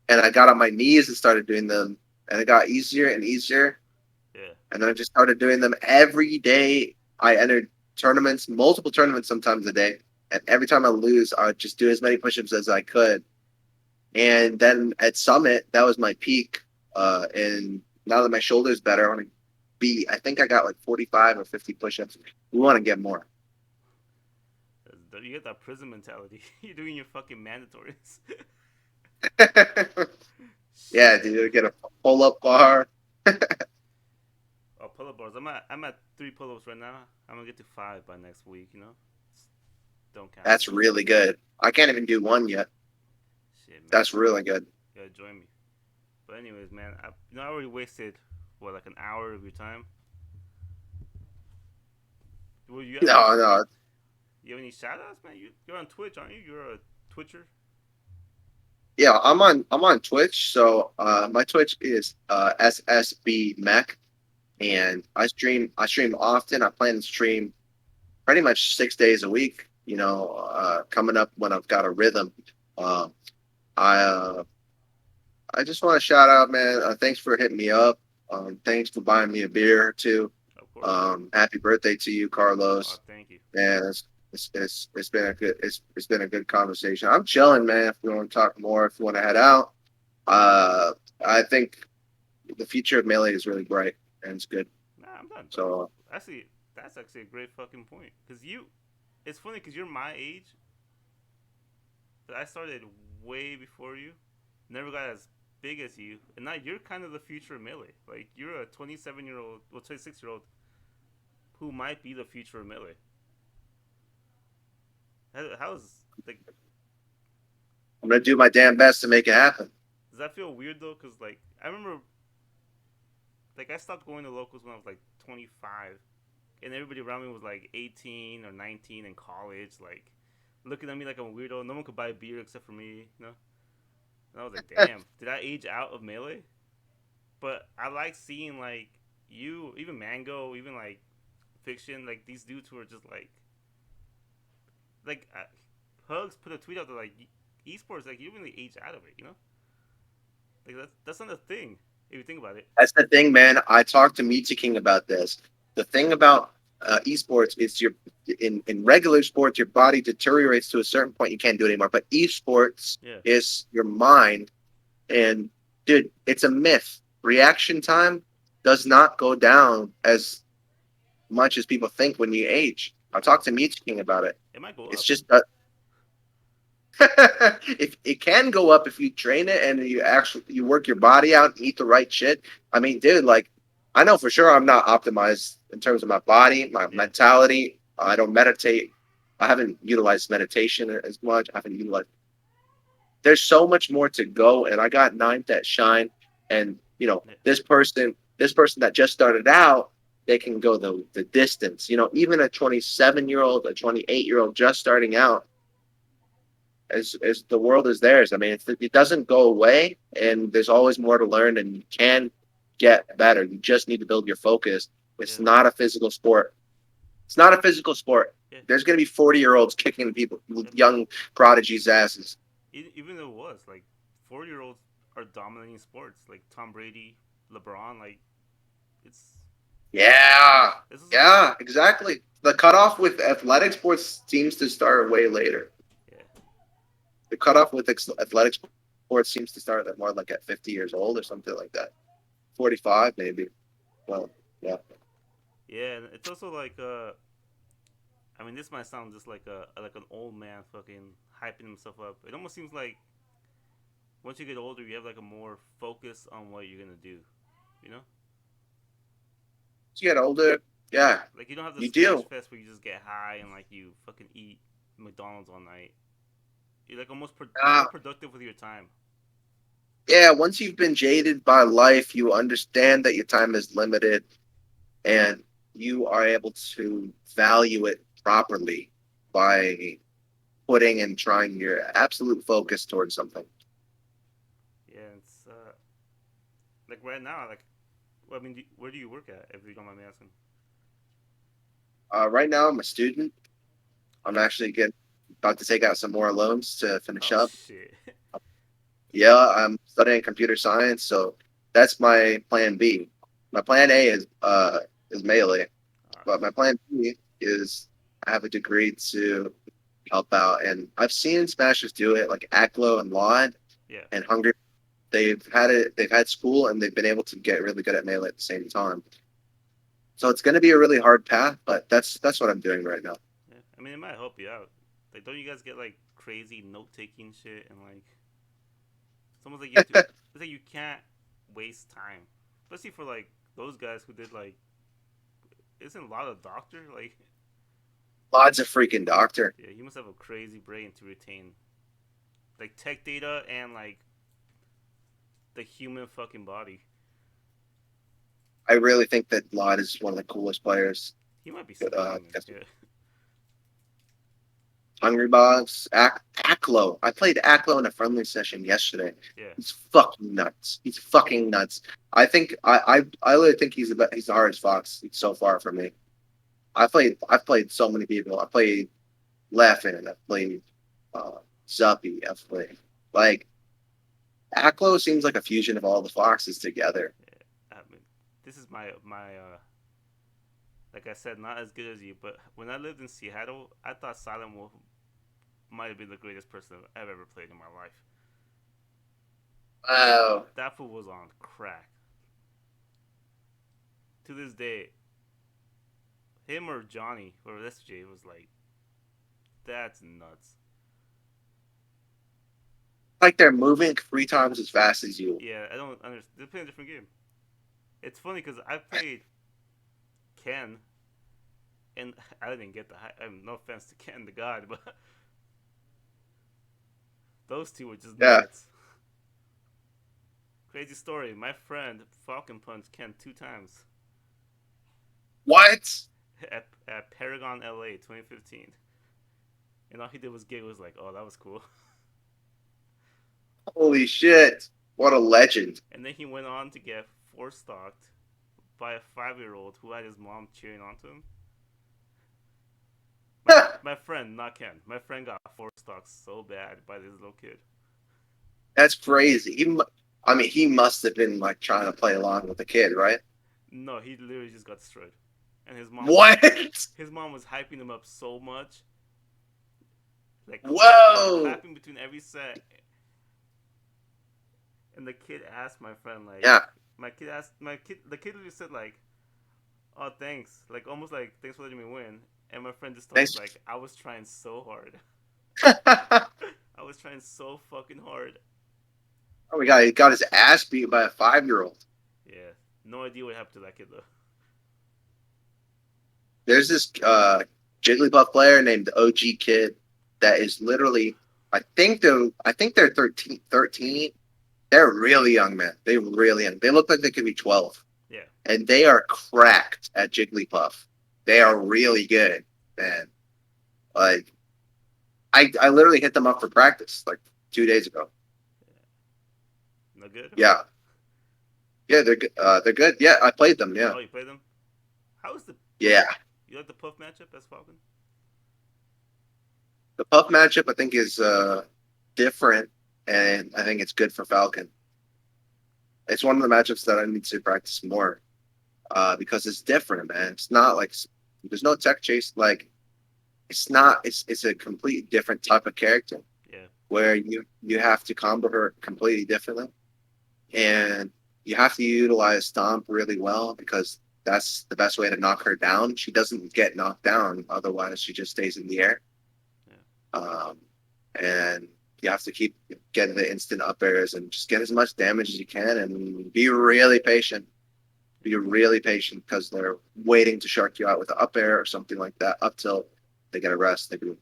and I got on my knees and started doing them, and it got easier and easier. Yeah. And then I just started doing them every day. I entered tournaments, multiple tournaments, sometimes a day, and every time I lose, I would just do as many push-ups as I could. And then at Summit, that was my peak. And now that my shoulder's better, I want to be. I think I got like 45 or 50 push-ups. We want to get more. You get that prison mentality. You're doing your fucking mandatories. Yeah, Shit. dude, get a pull-up bar. Oh, pull-up bars. I'm at 3 pull-ups right now. I'm gonna get to 5 by next week. You know. Don't count me That's out. really good. I can't even do one yet. Shit, man. That's really good. You gotta join me. But anyways, man, I already wasted what like an hour of your time. Well, you have any No, no. you have any shout outs, man? You're on Twitch, aren't you? You're a Twitcher. Yeah, I'm on Twitch. So my Twitch is SSB Mekk, and I stream often. I plan to stream pretty much 6 days a week. Coming up when I've got a rhythm. Uh, I I just want to shout out, man. Thanks for hitting me up. Thanks for buying me a beer too. Of course. Happy birthday to you, Oh, Carlos. thank you. Man, it's been a good conversation. I'm chilling, man. If we want to talk more, if you want to head out, uh, I think the future of melee is really bright and it's good. Nah, I'm done, bro. So Actually, that's actually a great fucking point. Cause it's funny because you're my age, but I started way before you. Never got as big as you, and now you're kind of the future of melee. Like you're a 27-year-old, well, 26-year-old who might be the future of melee. How's like? I'm gonna do my damn best to make it happen. Does that feel weird though? Cause like I remember, like I stopped going to locals when I was like 25, and everybody around me was like 18 or 19 in college, like looking at me like I'm a weirdo. No one could buy beer except for me, you know. And I was like, damn, did I age out of melee? But I like seeing like you, even Mango, even like Fiction, like these dudes who are just like Hugs put a tweet out there like esports, like you really age out of it, you know. Like that's not a thing if you think about it. That's the thing, man. I talked to Meet King about this. The thing about esports is in regular sports, your body deteriorates to a certain point. You can't do it anymore. But esports Yeah, is your mind, and Dude, it's a myth. Reaction time does not go down as much as people think when you age. I talked to Meat King about it. It might go It's up. just if it can go up if you train it and you work your body out and eat the right shit. I mean, dude, like I know for sure I'm not optimized in terms of my body, my Yeah, mentality. I don't meditate. I haven't utilized meditation as much. I haven't utilized. There's so much more to go, and I got ninth at Shine, and yeah, this person that just started out, they can go the distance. Even a 27-year-old, a 28-year-old just starting out as the world is theirs. I mean, it doesn't go away, and there's always more to learn, and you can get better. You just need to build your focus. It's yeah, not a physical sport. It's not a physical sport. yeah. There's going to be 40-year-olds kicking people, Yep. young prodigies' asses. Even though it was like 4-year-olds are dominating sports, like Tom Brady, LeBron. Like it's Yeah, this is like yeah, exactly. The cutoff with athletic sports seems to start way later. yeah, The cutoff with athletic sports seems to start at more like at 50 years old or something like that. 45 maybe. Well, yeah. yeah. And it's also like I mean, this might sound just like a like an old man fucking hyping himself up. It almost seems like once you get older, you have like a more focus on what you're gonna do. You know, As you get older, yeah, like you don't have the you smash do. fest where you just get high and like you fucking eat McDonald's all night. You're like almost you're more Uh, productive with your time. yeah, once you've been jaded by life, you understand that your time is limited and you are able to value it properly by putting and trying your absolute focus towards something. Yeah, it's like right now, like well, I mean, where do you work at? If you don't mind me asking. Right now, I'm a student. I'm Okay. actually about to take out some more loans to finish Oh up. shit. Yeah, I'm studying computer science, so that's my plan B. My plan A is melee, but my plan B is I have a degree to help out, and I've seen Smashers do it, like Aklo and Lod Yeah. and Hungry. They've had it. They've had school, and they've been able to get really good at melee at the same time. So it's going to be a really hard path, but that's what I'm doing right now. Yeah. I mean, it might help you out. Like, don't you guys get like crazy note taking shit and like it's almost like you have to. It's like you can't waste time, especially for like those guys who did like. Isn't a lot of doctor like? Lod's a freaking doctor. Yeah, you must have a crazy brain to retain like tech data and like the human fucking body. I really think that Lod is one of the coolest players. He might be superhuman. Against Yeah. Hungry Box, Aklo. I played Aklo in a friendly session yesterday. Yeah. He's fucking nuts. He's fucking nuts. I really think he's the hardest fox so far for me. I've played so many people. I played Laughing. I've played uh, Zuppy. I've played like Aklo seems like a fusion of all the foxes together. I mean, this is my like I said, not as good as you, but when I lived in Seattle, I thought Silent Wolf might have been the greatest person I've ever played in my life. Wow. That fool was on crack. To this day, him or Johnny or SJ was like, that's nuts. Like they're moving 3 times as fast as you. Yeah, I don't understand. They're playing a different game. It's funny because I played Ken, and I didn't get the. I mean, no offense to Ken the God, but those two were just Yeah. nuts. Crazy story. My friend Falcon punched Ken 2 times What? at Paragon LA 2015. And all he did was giggle. Was like, oh, that was cool. Holy shit. What a legend. And then he went on to get four stalked by a 5-year-old who had his mom cheering onto him. My friend, not Ken. My friend got four stalked so bad by this little kid. That's crazy. I mean, he must have been like trying to play along with the kid, right? No, he literally just got destroyed. And What? his mom was hyping him up so much, like Whoa. clapping between every set. And the kid asked my friend like, Yeah, the kid literally said like, "Oh, thanks," like almost like thanks for letting me win. And my friend just told us thanks. like, I was trying so hard. Oh I was trying so fucking hard. my god, he got his ass beat by a 5-year-old. Yeah, no idea what happened to that kid though. There's this Jigglypuff player named the OG Kid that is literally, I think they're 13, 13. They're really young, man. They really young. They look like they could be 12, Yeah, and they are cracked at Jigglypuff. They are really good, man. Like I literally hit them up for practice like 2 days ago. no good or what? Yeah, yeah, they're good. They're good. Yeah, I played them. Yeah, Oh, you play them? How is the yeah. you like the Puff matchup as Falcon? The Puff matchup I think is different, and I think it's good for Falcon. It's one of the matchups that I need to practice more because it's different, man. It's not like there's no tech chase. Like it's not. It's a completely different type of character Yeah, where you have to combo her completely differently, and you have to utilize Stomp really well because that's the best way to knock her down. She doesn't get knocked down, otherwise she just stays in the air. yeah, Um, and you have to keep getting the instant up airs and just get as much damage as you can and be really patient. Be really patient because they're waiting to shark you out with an up air or something like that up till they get a rest. They do.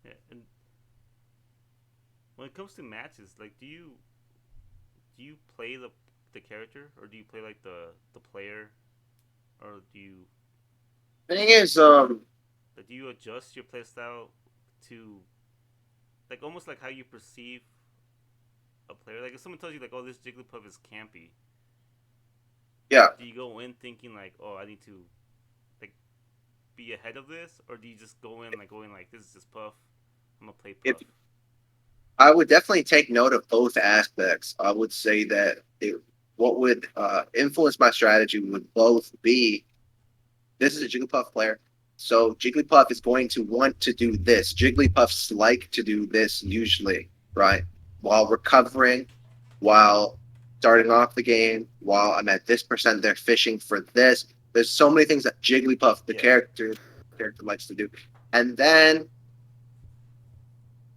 yeah. And when it comes to matches, like, do you play the character or do you play like the player or Thing is, do you adjust your playstyle to like almost like how you perceive a player? Like if someone tells you like, "Oh, this Jigglypuff is campy," yeah, do you go in thinking like, "Oh, I need to like be ahead of this," or do you just go in like going like, "This is just Puff. I'm gonna play if Puff." I would definitely take note of both aspects. I would say that what would influence my strategy would both be this is a Jigglypuff player. So Jigglypuff is going to want to do this. Jigglypuffs like to do this usually, right? While recovering, while starting off the game, while I'm at this percent, they're fishing for this. There's so many things that Jigglypuff, the Yeah, character likes to do. And then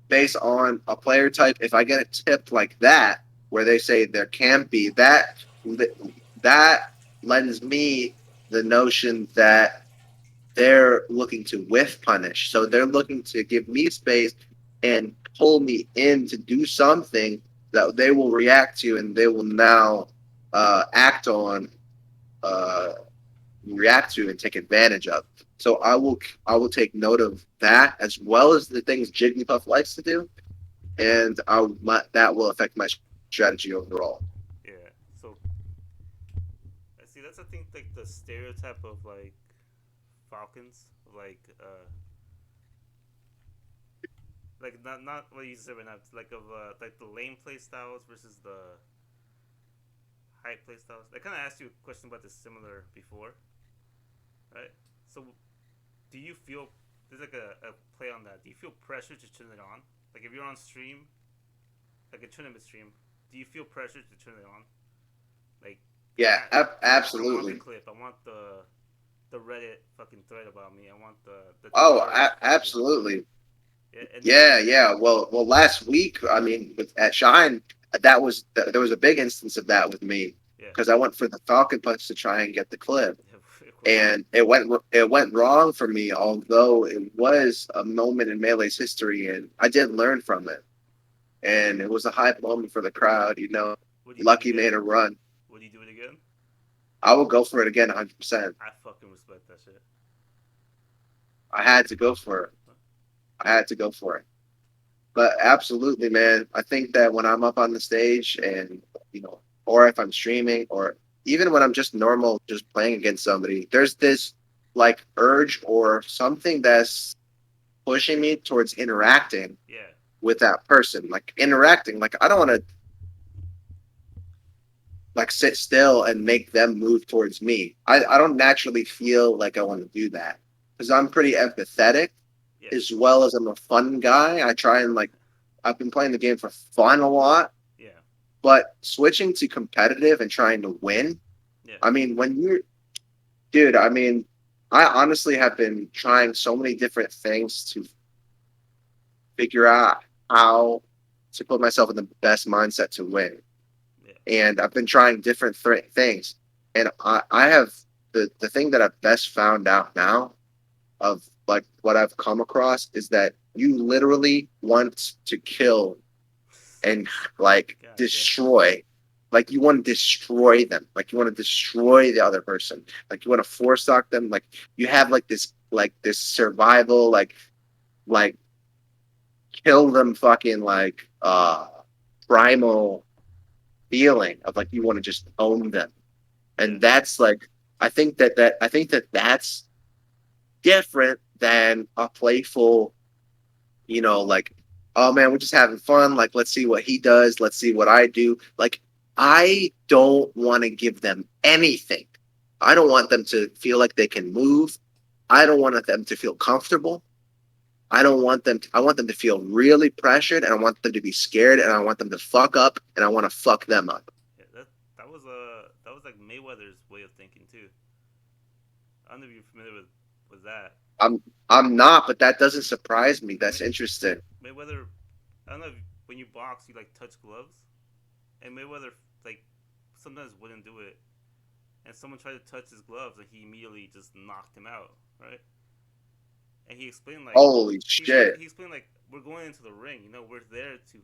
based on a player type, if I get a tip like that, where they say there can be that lends me the notion that they're looking to whiff punish. So they're looking to give me space and pull me in to do something that they will react to and they will now act on, uh, react to, and take advantage of. So I will take note of that as well as the things Jigglypuff likes to do, and that will affect my strategy overall. yeah. So I see. That's I think like the stereotype of like Falcons, like not what you said right now. It's like of like the lane play styles versus the high play styles. I kind of asked you a question about this similar before, right? So do you feel there's like a play on that? Do you feel pressure to turn it on? Like if you're on stream, like a tournament stream, do you feel pressure to turn it on? Like Yeah, I want the absolutely. clip. I want the Reddit fucking thread about me. I want the Oh, Twitch fucking absolutely. yeah. And then Yeah, yeah. Well, last week, I mean, at Shine, there was a big instance of that with me yeah, because I went for the Falcon Punch to try and get the clip, of course you did. and it went wrong for me. Although it was a moment in Melee's history, and I did learn from it, and it was a hype moment for the crowd. Would you do it Lucky again? made a run. Would you do it again? I will go for it again, 100%. I fucking respect that shit. I had to go for it. I had to go for it. But absolutely, man. I think that when I'm up on the stage and, or if I'm streaming or even when I'm just normal, just playing against somebody, there's this like urge or something that's pushing me towards interacting Yeah, with that person. Like interacting. Like I don't want to like sit still and make them move towards me. I don't naturally feel like I want to do that because I'm pretty empathetic yeah, as well as I'm a fun guy. I try and like I've been playing the game for fun a lot, yeah. But switching to competitive and trying to win, Yeah. I mean, when you're, dude, I mean, I honestly have been trying so many different things to figure out how to put myself in the best mindset to win. Yeah. And I've been trying different things. And I have the thing that I've best found out now of like what I've come across is that you literally want to kill and like God damn. destroy. Like you want to destroy them. Like you want to destroy the other person. Like you want to force stock them. Like you have like this survival like kill them fucking like primal feeling of like you want to just own them. Yeah. And that's like I think that that's different than a playful, like, oh man, we're just having fun. Like, let's see what he does. Let's see what I do. Like, I don't want to give them anything. I don't want them to feel like they can move. I don't want them to feel comfortable. I want them to feel really pressured and I want them to be scared and I want them to fuck up and I want to fuck them up. Yeah. That was like Mayweather's way of thinking too. I don't know if you're familiar with that. I'm I'm not, but that doesn't surprise me. That's May, interesting. Mayweather. I don't know if when you box you like touch gloves, and Mayweather like sometimes wouldn't do it, and someone tried to touch his gloves and he immediately just knocked him out, right? And he explained like Holy shit. he explained like we're going into the ring. You know, we're there to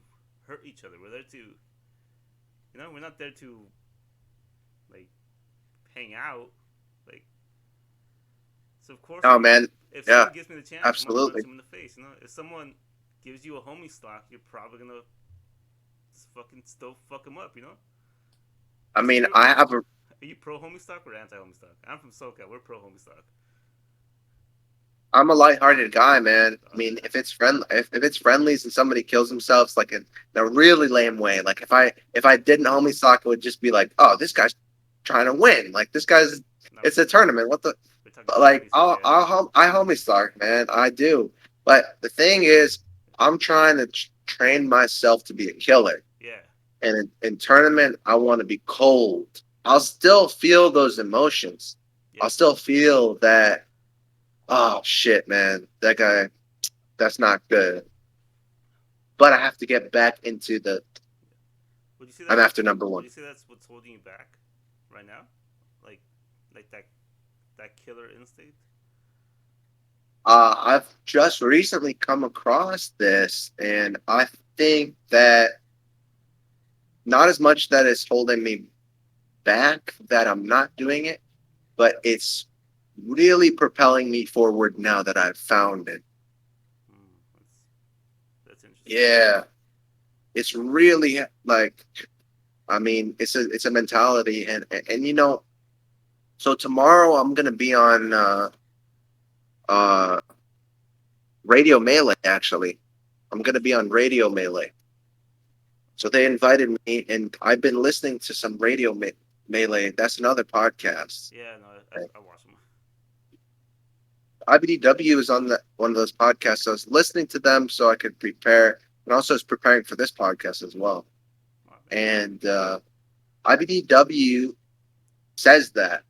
hurt each other. We're there to we're not there to like hang out. Like so of course Oh man. if Yeah, someone gives me the chance, I'm gonna punch absolutely. him in the face. You know, if someone gives you a homie stock, you're probably gonna just fucking still fuck him up. You know. I You said mean, I have a are you pro homie stock or anti homie stock? I'm from SoCal. We're pro homie stock. I'm a lighthearted guy, man. I Okay. mean, if it's friendlies and somebody kills themselves like in a really lame way, like if I didn't homie stock, it would just be like, oh, this guy's trying to win. Like this guy's, Now it's a tournament. What the we're talking like? Japanese style, yeah. I homie stock, man. I do. But the thing is, I'm trying to train myself to be a killer. Yeah. And in tournament, I want to be cold. I'll still feel those emotions. Yeah. I'll still feel that. Oh shit, man, that guy. That's not good. But I have to get back into the. Would you say I'm that's after number would one. you say that's what's holding you back right now? Like like that killer instinct? I've just recently come across this, and I think that not as much that it's holding me back that I'm not doing it, but it's really propelling me forward now that I've found it. That's interesting. Yeah, it's really like I mean, it's a mentality, and so tomorrow I'm gonna be on uh Radio Melee. Actually, I'm gonna be on Radio Melee. So they invited me, and I've been listening to some Melee. That's another podcast. Yeah, no, Okay. I watch them. IBDW is on one of those podcasts. So I was listening to them so I could prepare, and also was preparing for this podcast as well. Oh, man. And IBDW says that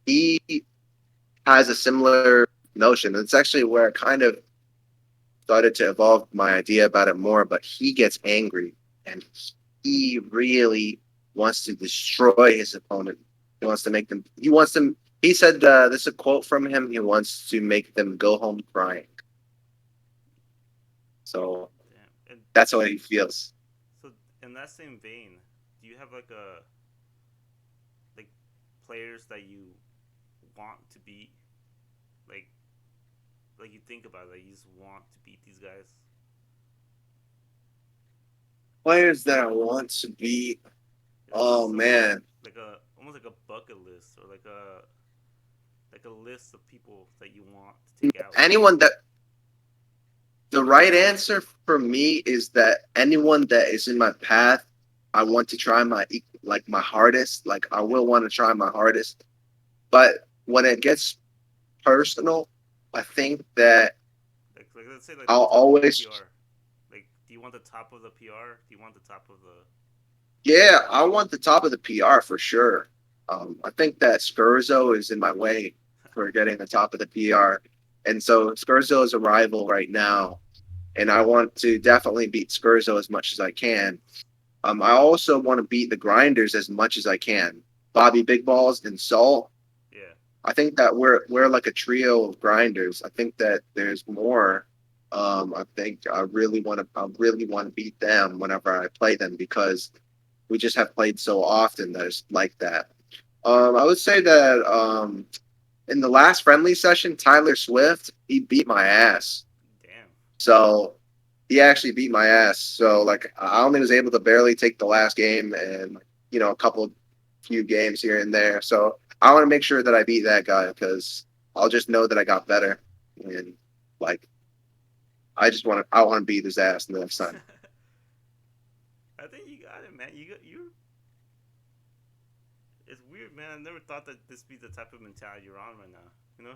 he has a similar notion. It's actually where I kind of started to evolve my idea about it more. But he gets angry, and he really wants to destroy his opponent. He wants to make them. He wants them. He said, "This is a quote from him. He wants to make them go home crying." So Damn. And that's how he feels. so in that same vein, do you have like players that you want to beat? Like you think about it, like you just want to beat these guys? Players that I want to be. Yeah, like Oh man, like a almost like a bucket list or like a list of people that you want to take out. anyone that the right answer for me is that anyone that is in my path, I want to try my hardest. Like I will want to try my hardest. But when it gets personal, I think that Like let's say like the I'll top of the always PR. Like, do you want the top of the PR? Do you want the top of the Yeah, I want the top of the PR for sure. I think that Scherzo is in my way for getting the top of the PR. And so Scherzo is a rival right now. And I want to definitely beat Scherzo as much as I can. I also want to beat the grinders as much as I can. Bobby Big Balls and Salt. Yeah. I think that we're like a trio of grinders. I think that there's more. I think I really want to beat them whenever I play them because we just have played so often that it's like that. I would say that in the last friendly session, Tyler Swift he beat my ass. Damn. So he actually beat my ass. So like I only was able to barely take the last game and a couple few games here and there. So I want to make sure that I beat that guy because I'll just know that I got better and like I want to beat his ass the next time. I think you got it, man. You got you. It's weird, man. I never thought that this be the type of mentality you're on right now. You know,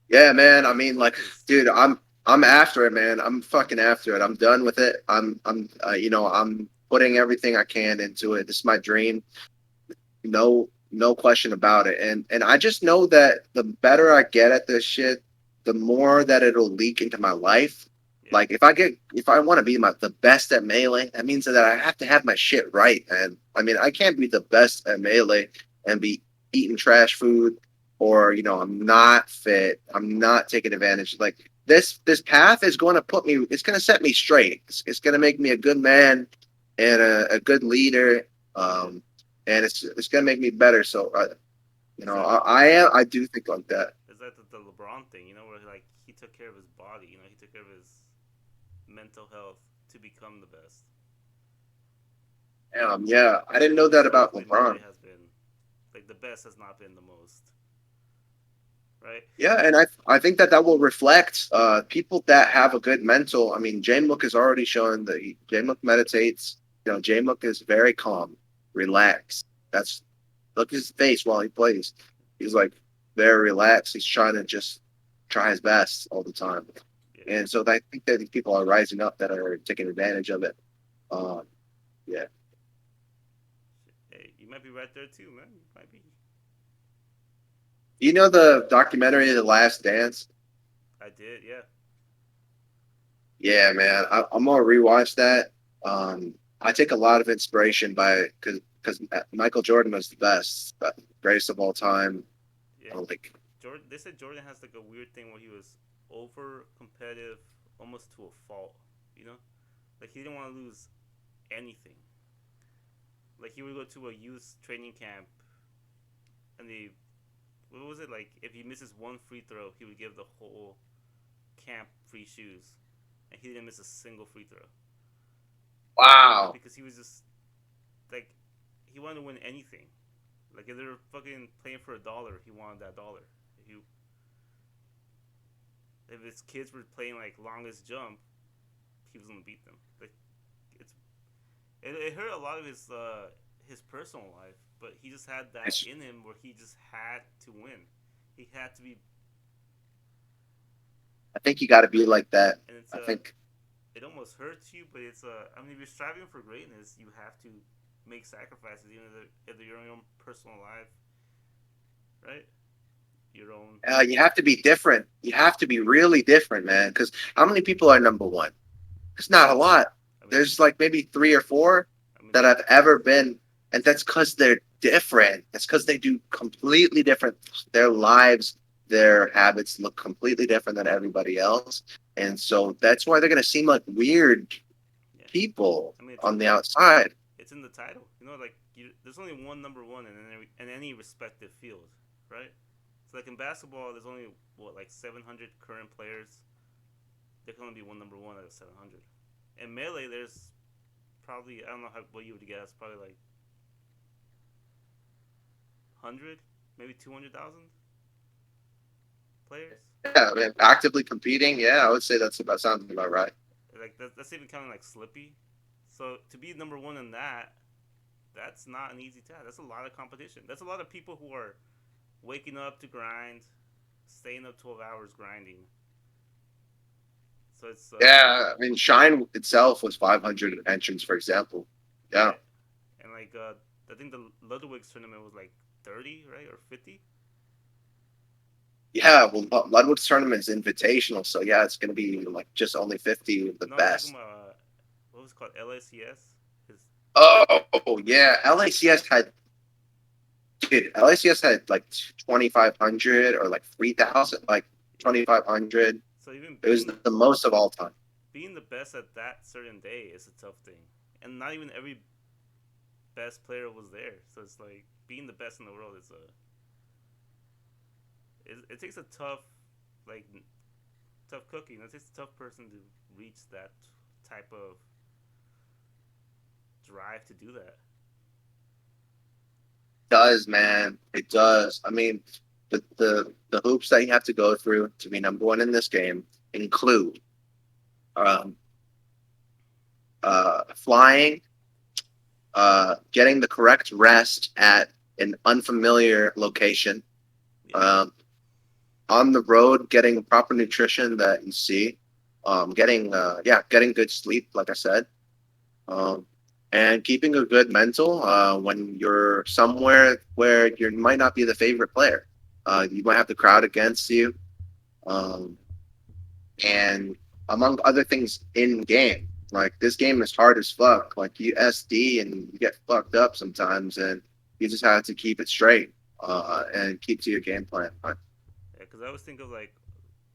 Yeah, like man. I very mean, like, focused. dude, I'm after it, man. I'm fucking after it. I'm done with it. I'm putting everything I can into it. This is my dream. No question about it. And I just know that the better I get at this shit, the more that it'll leak into my life. Yeah. Like if I want to be the best at melee, that means that I have to have my shit right. And I mean, I can't be the best at melee and be eating trash food or I'm not fit. I'm not taking advantage. Like this path is going to it's going to set me straight. It's going to make me a good man and a good leader. Yeah. And it's gonna make me better. So Is that I do think like that. is that the LeBron thing? You know, where like he took care of his body. You know, he took care of his mental health to become the best. Yeah, I didn't know And that about historically, LeBron. melee has been like the best has not been the most, right? Yeah, and I think that that will reflect people that have a good mental. I mean, J Mook has already shown that J Mook meditates. J Mook is very calm, relaxed. That's look at his face while he plays. He's like very relaxed. He's trying to just try his best all the time. Yeah. And so I think that these people are rising up that are taking advantage of it. Um, yeah. Hey, you might be right there too, man. You might be. You know the documentary The Last Dance? I did, yeah. Yeah, man. I'm gonna rewatch that. I take a lot of inspiration by because Michael Jordan was the best, greatest of all time. Yeah. Like, Jordan. They said Jordan has like a weird thing where he was over competitive, almost to a fault. You know, like he didn't want to lose anything. Like he would go to a youth training camp, and they what was it like? If he misses one free throw, he would give the whole camp free shoes, and he didn't miss a single free throw wow. because he was just like he wanted to win anything. Like if they were fucking playing for $1, he wanted that dollar. If you if his kids were playing like longest jump, he was gonna beat them. Like it's it hurt a lot of his personal life, but he just had that It's, in him where he just had to win. He had to be, I think you got to be like that. and it's I think it almost hurts you, but it's I mean, if you're striving for greatness, you have to make sacrifices, even if you're in your own personal life, right? Your own. you have to be different. You have to be really different, man. Because how many people are number one? It's not a lot. I mean, There's like maybe three or four I mean, that I've ever been, and that's because they're different. That's because they do completely different. Their lives, their habits look completely different than everybody else, and so that's why they're gonna seem like weird yeah. people I mean, on the outside. it's in the title. You know, like there's only one number one in any respective field, right? So like in basketball, there's only what like 700 current players. There can only be one number one out of 700. In melee, there's probably I don't know what you would guess, probably like 100, maybe 200,000 players. Yeah, I mean, actively competing. Yeah, I would say that's about sounds about right. Like that's even counting like Slippy. So to be number one in that, that's not an easy task. That's a lot of competition. That's a lot of people who are waking up to grind, staying up 12 hours grinding. So it's Yeah, I mean, Shine itself was 500 entrants, for example. Yeah. Yeah, and like I think the Ludwig's tournament was like 30, right, or 50. Yeah, well, Ludwig's tournament is invitational, so yeah, it's gonna be like just only 50 of the No, I'm talking best. about what was it called, LACS. His Oh yeah, LACS had dude, LACS had like 2,500 or like 3,000, like yeah. 2,500. So even It was the most of all time. being the best at that certain day is a tough thing, and not even every best player was there. So it's like being the best in the world is it takes a tough like tough cookie. It takes a tough person to reach that type of drive to do that. Does man, it does. I mean, the hoops that you have to go through to be number one in this game include um, flying, getting the correct rest at an unfamiliar location, Yeah, um, on the road, getting proper nutrition that you see, getting getting good sleep, like I said, um, and keeping a good mental when you're somewhere where you might not be the favorite player. You might have the crowd against you, um, and among other things in game. Like this game is hard as fuck. Like you SD and you get fucked up sometimes, and you just have to keep it straight and keep to your game plan. yeah. Because I always think of like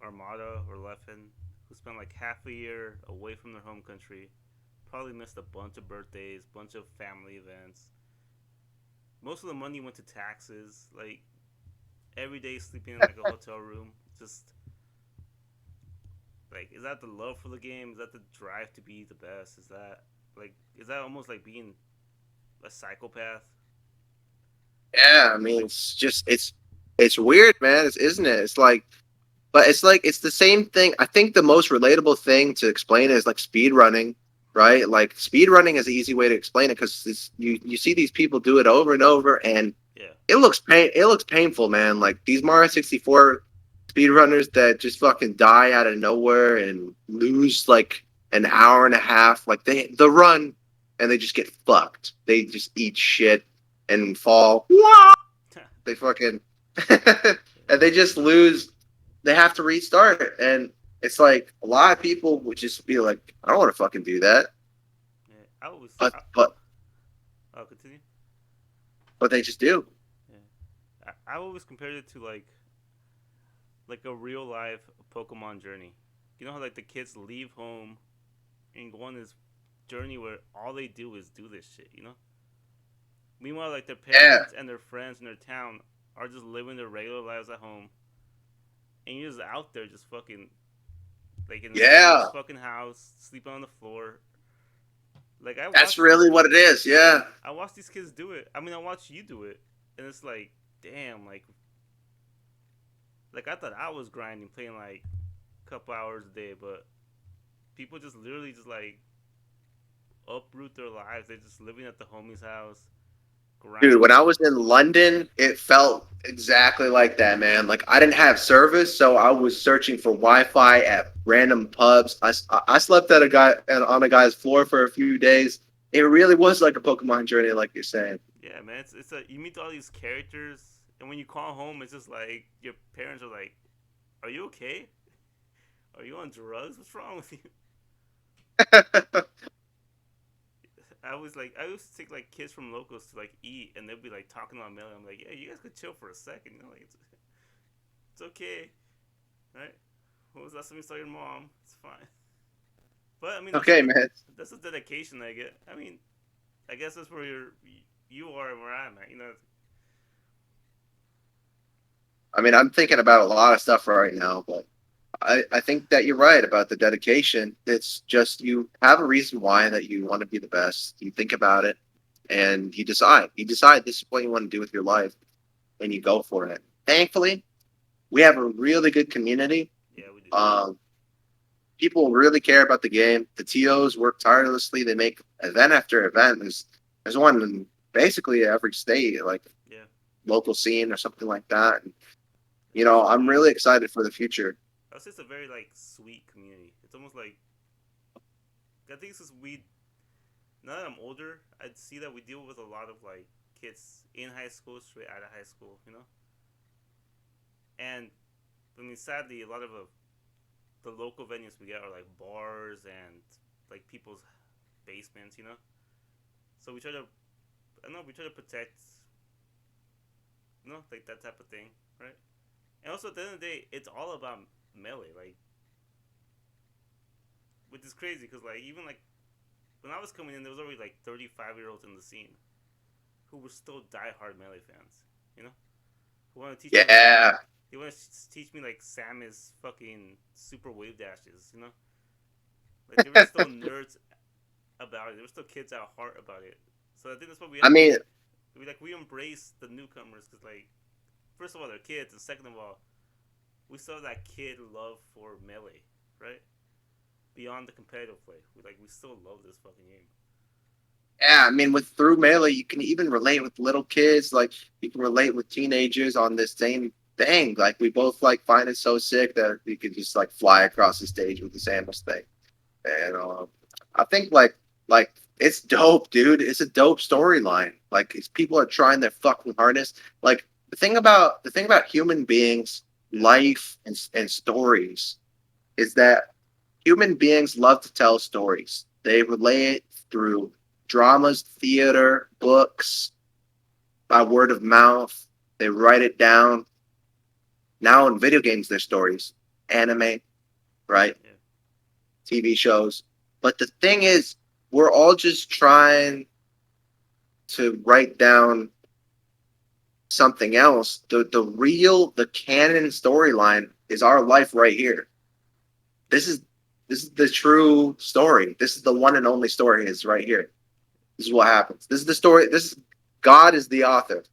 Armada or Leffen, who spent like half a year away from their home country, probably missed a bunch of birthdays, bunch of family events. Most of the money went to taxes. Like every day sleeping in like a hotel room. Just like, is that the love for the game? Is that the drive to be the best? Is that almost like being a psychopath? Yeah, I mean, it's weird, man. Isn't it? It's like, but it's like it's the same thing. I think the most relatable thing to explain is like speed running, right? Like speed running is an easy way to explain it because you see these people do it over and over, and Yeah, it looks painful, man. Like these Mario 64 speedrunners that just fucking die out of nowhere and lose like an hour and a half. Like the run and they just get fucked. They just eat shit and fall. They fucking and they just lose. They have to restart, and it's like a lot of people would just be like, "I don't want to fucking do that," yeah. but but I'll continue. but they just do. Yeah, I always compared it to like a real life Pokemon journey. You know how like the kids leave home and go on this journey where all they do is do this shit. You know. Meanwhile, like their Yeah, parents and their friends in their town are just living their regular lives at home, and you're just out there just fucking like in the same yeah. fucking house, sleeping on the floor. Like That's really what it is. Yeah. I watch these kids do it. I mean, I watch you do it, and it's like, damn, like I thought I was grinding, playing like a couple hours a day, but people just literally just like uproot their lives. They're just living at the homie's house, Dude, when grinding. I was in London, it felt exactly like that, man. Like I didn't have service, so I was searching for Wi-Fi at random pubs. I slept at a guy on a guy's floor for a few days. It really was like a Pokemon journey, like you're saying. Yeah, man, it's a you meet all these characters, and when you call home, it's just like your parents are like, "Are you okay? Are you on drugs? What's wrong with you?" I always take like kids from locals to like eat, and they'll be like talking about mail. I'm like, yeah, you guys could chill for a second. You know, like it's okay, right? When was the last time you saw your mom? It's fine. But I mean, Okay, man. that's a dedication I get. I mean, I guess that's where you are and where I'm at. You know, I mean, I'm thinking about a lot of stuff right now, but I think that you're right about the dedication. It's just you have a reason why that you want to be the best. You think about it and you decide. You decide this is what you want to do with your life and you go for it. Thankfully, we have a really good community. yeah, we do. Um, People really care about the game. The TOs work tirelessly. They make event after event. There's one in basically every state, like Yeah, local scene or something like that. And, it's I'm very. really excited for the future. I would say it's a very like sweet community. It's almost like I think it's just we now that I'm older, I'd see that we deal with a lot of like kids in high school, straight out of high school, you know. And I mean, sadly, a lot of the local venues we get are like bars and like people's basements, you know. So we try to, I don't know, we try to protect, you know, like that type of thing, right? And also at the end of the day, it's all about melee, like, which is crazy because like even like when I was coming in, there was already like 35-year-olds in the scene who were still diehard melee fans, you know, who want to teach me like Yeah. they want to teach me like Samus fucking super wave dashes, you know, like they were still nerds about it. There were still kids at heart about it. So I think that's what we I have to mean, do. We embrace the newcomers because like first of all they're kids and second of all we still have that kid love for melee, right? Beyond the competitive play, we still love this fucking game. yeah, I mean, with through melee, you can even relate with little kids. Like you can relate with teenagers on this same thing. Like we both like find it so sick that we could just like fly across the stage with the Samus thing. And I think like it's dope, dude. It's a dope storyline. Like it's, people are trying their fucking hardest. Like the thing about human beings, Yeah, life and stories is that human beings love to tell stories. They relay it through dramas, theater, books, by word of mouth. They write it down. Now in video games, there's stories, anime, right? yeah, TV shows. But the thing is, we're all just trying to write down something else. The canon storyline is our life right here. This is this is the true story. This is the one and only story is right here. This is what happens. This is the story. This is God is the author.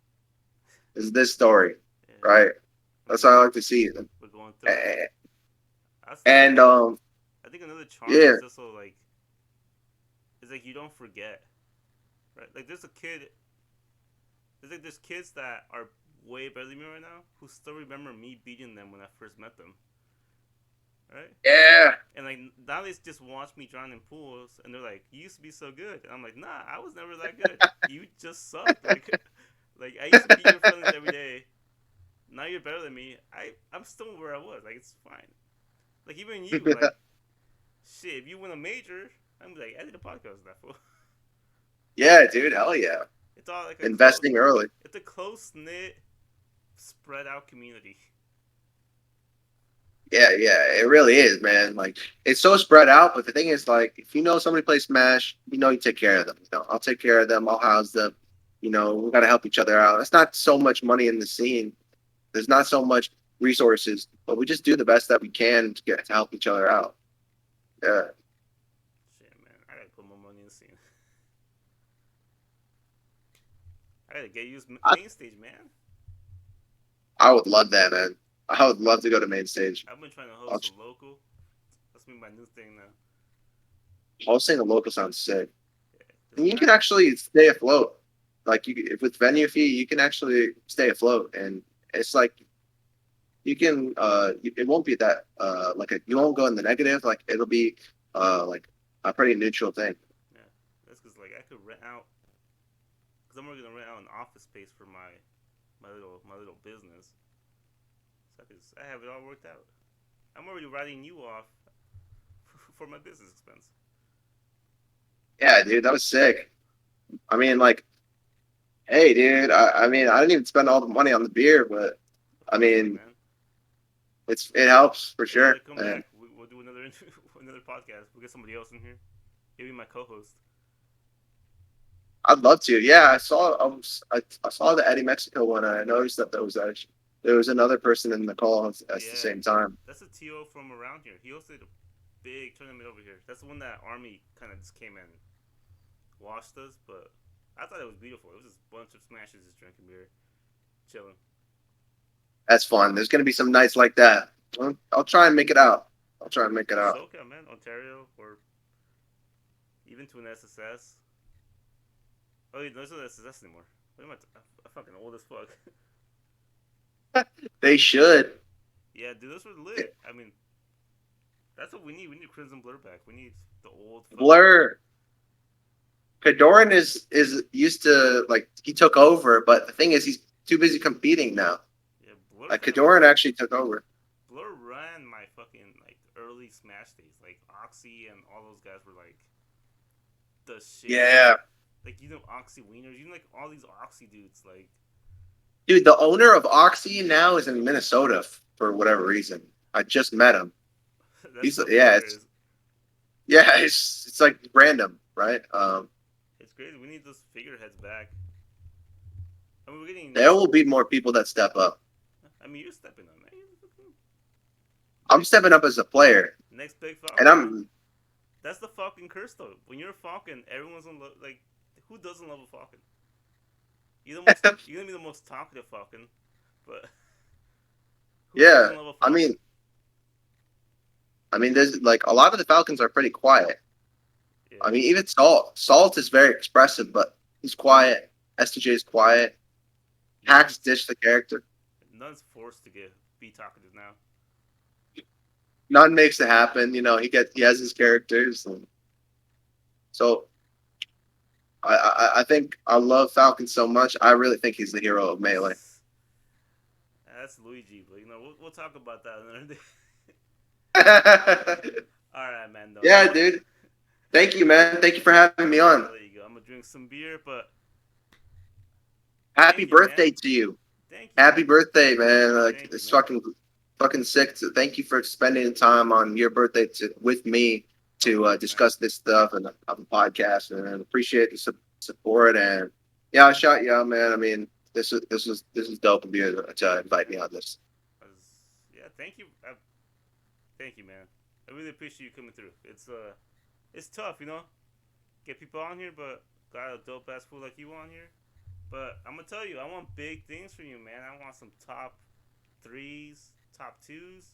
This is this story, yeah. right? Like That's how I like to see it. we're going through it. A- I also think And like I think another charm yeah, is also like is like you don't forget, right? Like there's kids that are way better than me right now who still remember me beating them when I first met them, right? yeah. And like now they just watch me drown in pools, and they're like, "You used to be so good," and I'm like, "Nah, I was never that good. You just sucked." Like, like I used to beat your feelings every day. Now you're better than me. I'm still where I was. Like it's fine. Like even you, like shit. If you win a major, I'm like, I did a podcast with that fool. Yeah, dude, hell yeah. It's all like a close. Investing early. It's a close knit, spread out community. Yeah, yeah, it really is, man. Like it's so spread out, but the thing is, like, if you know somebody plays Smash, you know you take care of them. You know, I'll take care of them. I'll house them. You know, we gotta help each other out. It's not so much money in the scene. There's not so much resources, but we just do the best that we can to get to help each other out. Yeah, Shit, man, I gotta put more money in the scene. I gotta get used I, main stage, man. I would love that, man. I would love to go to main stage. I've been trying to I'll, host a local. That's been my new thing now. hosting a local sounds sick. Yeah, cause And you I can actually stay afloat. Like you, if with venue fee, you can actually stay afloat, and it's like you can. It won't be that like you won't go in the negative. Like it'll be like a pretty neutral thing. yeah, that's cause like I could rent out. Cause I'm already gonna rent out an office space for my little business. So I have it all worked out. I'm already writing you off for my business expense. Yeah, dude, that was sick. I mean, like, hey, dude. I mean, I didn't even spend all the money on the beer, but I Hey mean, man, it helps for hey, you gotta sure. come And back. We'll do another another podcast. We'll get somebody else in here. You'll be my co-host. I'd love to. Yeah, I saw the Eddie Mexico one. And I noticed that there was another person in the call at the Yeah, same time. that's a TO from around here. He hosted a big tournament over here. That's the one that Army kind of just came and washed us, but I thought it was beautiful. It was just a bunch of smashes just drinking beer, chilling. That's fun. There's gonna be some nights like that. I'll try and make it out. I'll try and make it To out. SoCal, man, Ontario, or even to an SSS. Oh, there's no SSS anymore. What am I'm fucking old as fuck. They should. Yeah, dude, those were lit. I mean, that's what we need. We need Crimson Blur back. We need the old fucking. Blur. Kadoran is used to like he took over, but the thing is he's too busy competing now. Yeah, Blur Like kind of Kadoran actually took over. Blur ran my fucking like early Smash days. Like Oxy and all those guys were like the shit. Yeah, Like Oxy Wieners, like all these Oxy dudes. Like dude, the owner of Oxy now is in Minnesota for whatever reason. I just met him. that's He's so yeah, it's hilarious. yeah, it's like random, right? It's crazy. We need those figureheads back. I mean, we're getting. There will be more people that step up. I mean, you're stepping up, man. I'm stepping up as a player, Next big and Falcon, man. I'm That's the Falcon curse, though. When you're a Falcon, everyone's gonna like. Who doesn't love a Falcon? You're gonna be the most talkative Falcon, but who yeah. doesn't love a I Falcon? mean, there's like a lot of the Falcons are pretty quiet. I Yeah, mean, even Salt is very expressive, but he's quiet. STJ is quiet. Hacks none's ditch the character. none's forced to be talkative now. None makes it happen. He has his characters. So I think I love Falcon so much. I really think he's the hero of Melee. That's Luigi, but we'll talk about that another day. All right, man. Though Yeah, dude. Thank you, man. Thank you for having me on. there you go. I'm gonna drink some beer, but Happy thank you, man. birthday to you. Thank you, Happy man. birthday, man. Like Thank you, it's man. fucking sick. So thank you for spending time on your birthday with me Of to course, man. discuss this stuff and have a podcast. And I appreciate the support. And yeah, I shout you out, man. I mean, this is dope of you to invite me on this. Yeah, thank you. Thank you, man. I really appreciate you coming through. It's tough, get people on here, but got a dope ass fool like you on here. But I'm gonna tell you, I want big things from you, man. I want some top threes, top twos,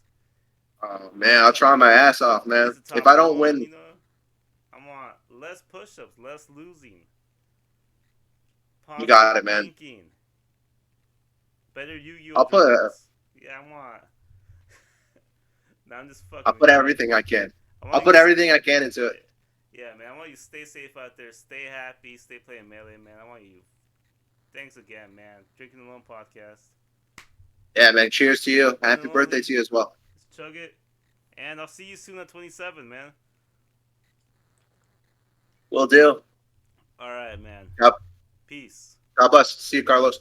Man, I'll try my ass off, at man. least the If top I don't one. win, I want less push-ups, less losing, you positive got it, man. thinking, better Yu-Gi-Oh I'll put drops. Yeah, I want. Now I'm just I'll fucking with put you, man. everything I can. I I'll want you. put everything I can into it. Yeah, man. I want you to stay safe out there. Stay happy. Stay playing Melee, man. I want you. Thanks again, man. Drinking Alone podcast. Yeah, man. Cheers to you. Living Happy birthday lonely. to you as well. Let's chug it. And I'll see you soon at 27, man. Will do. All right, man. Yep. Peace. God bless. See you, Carlos.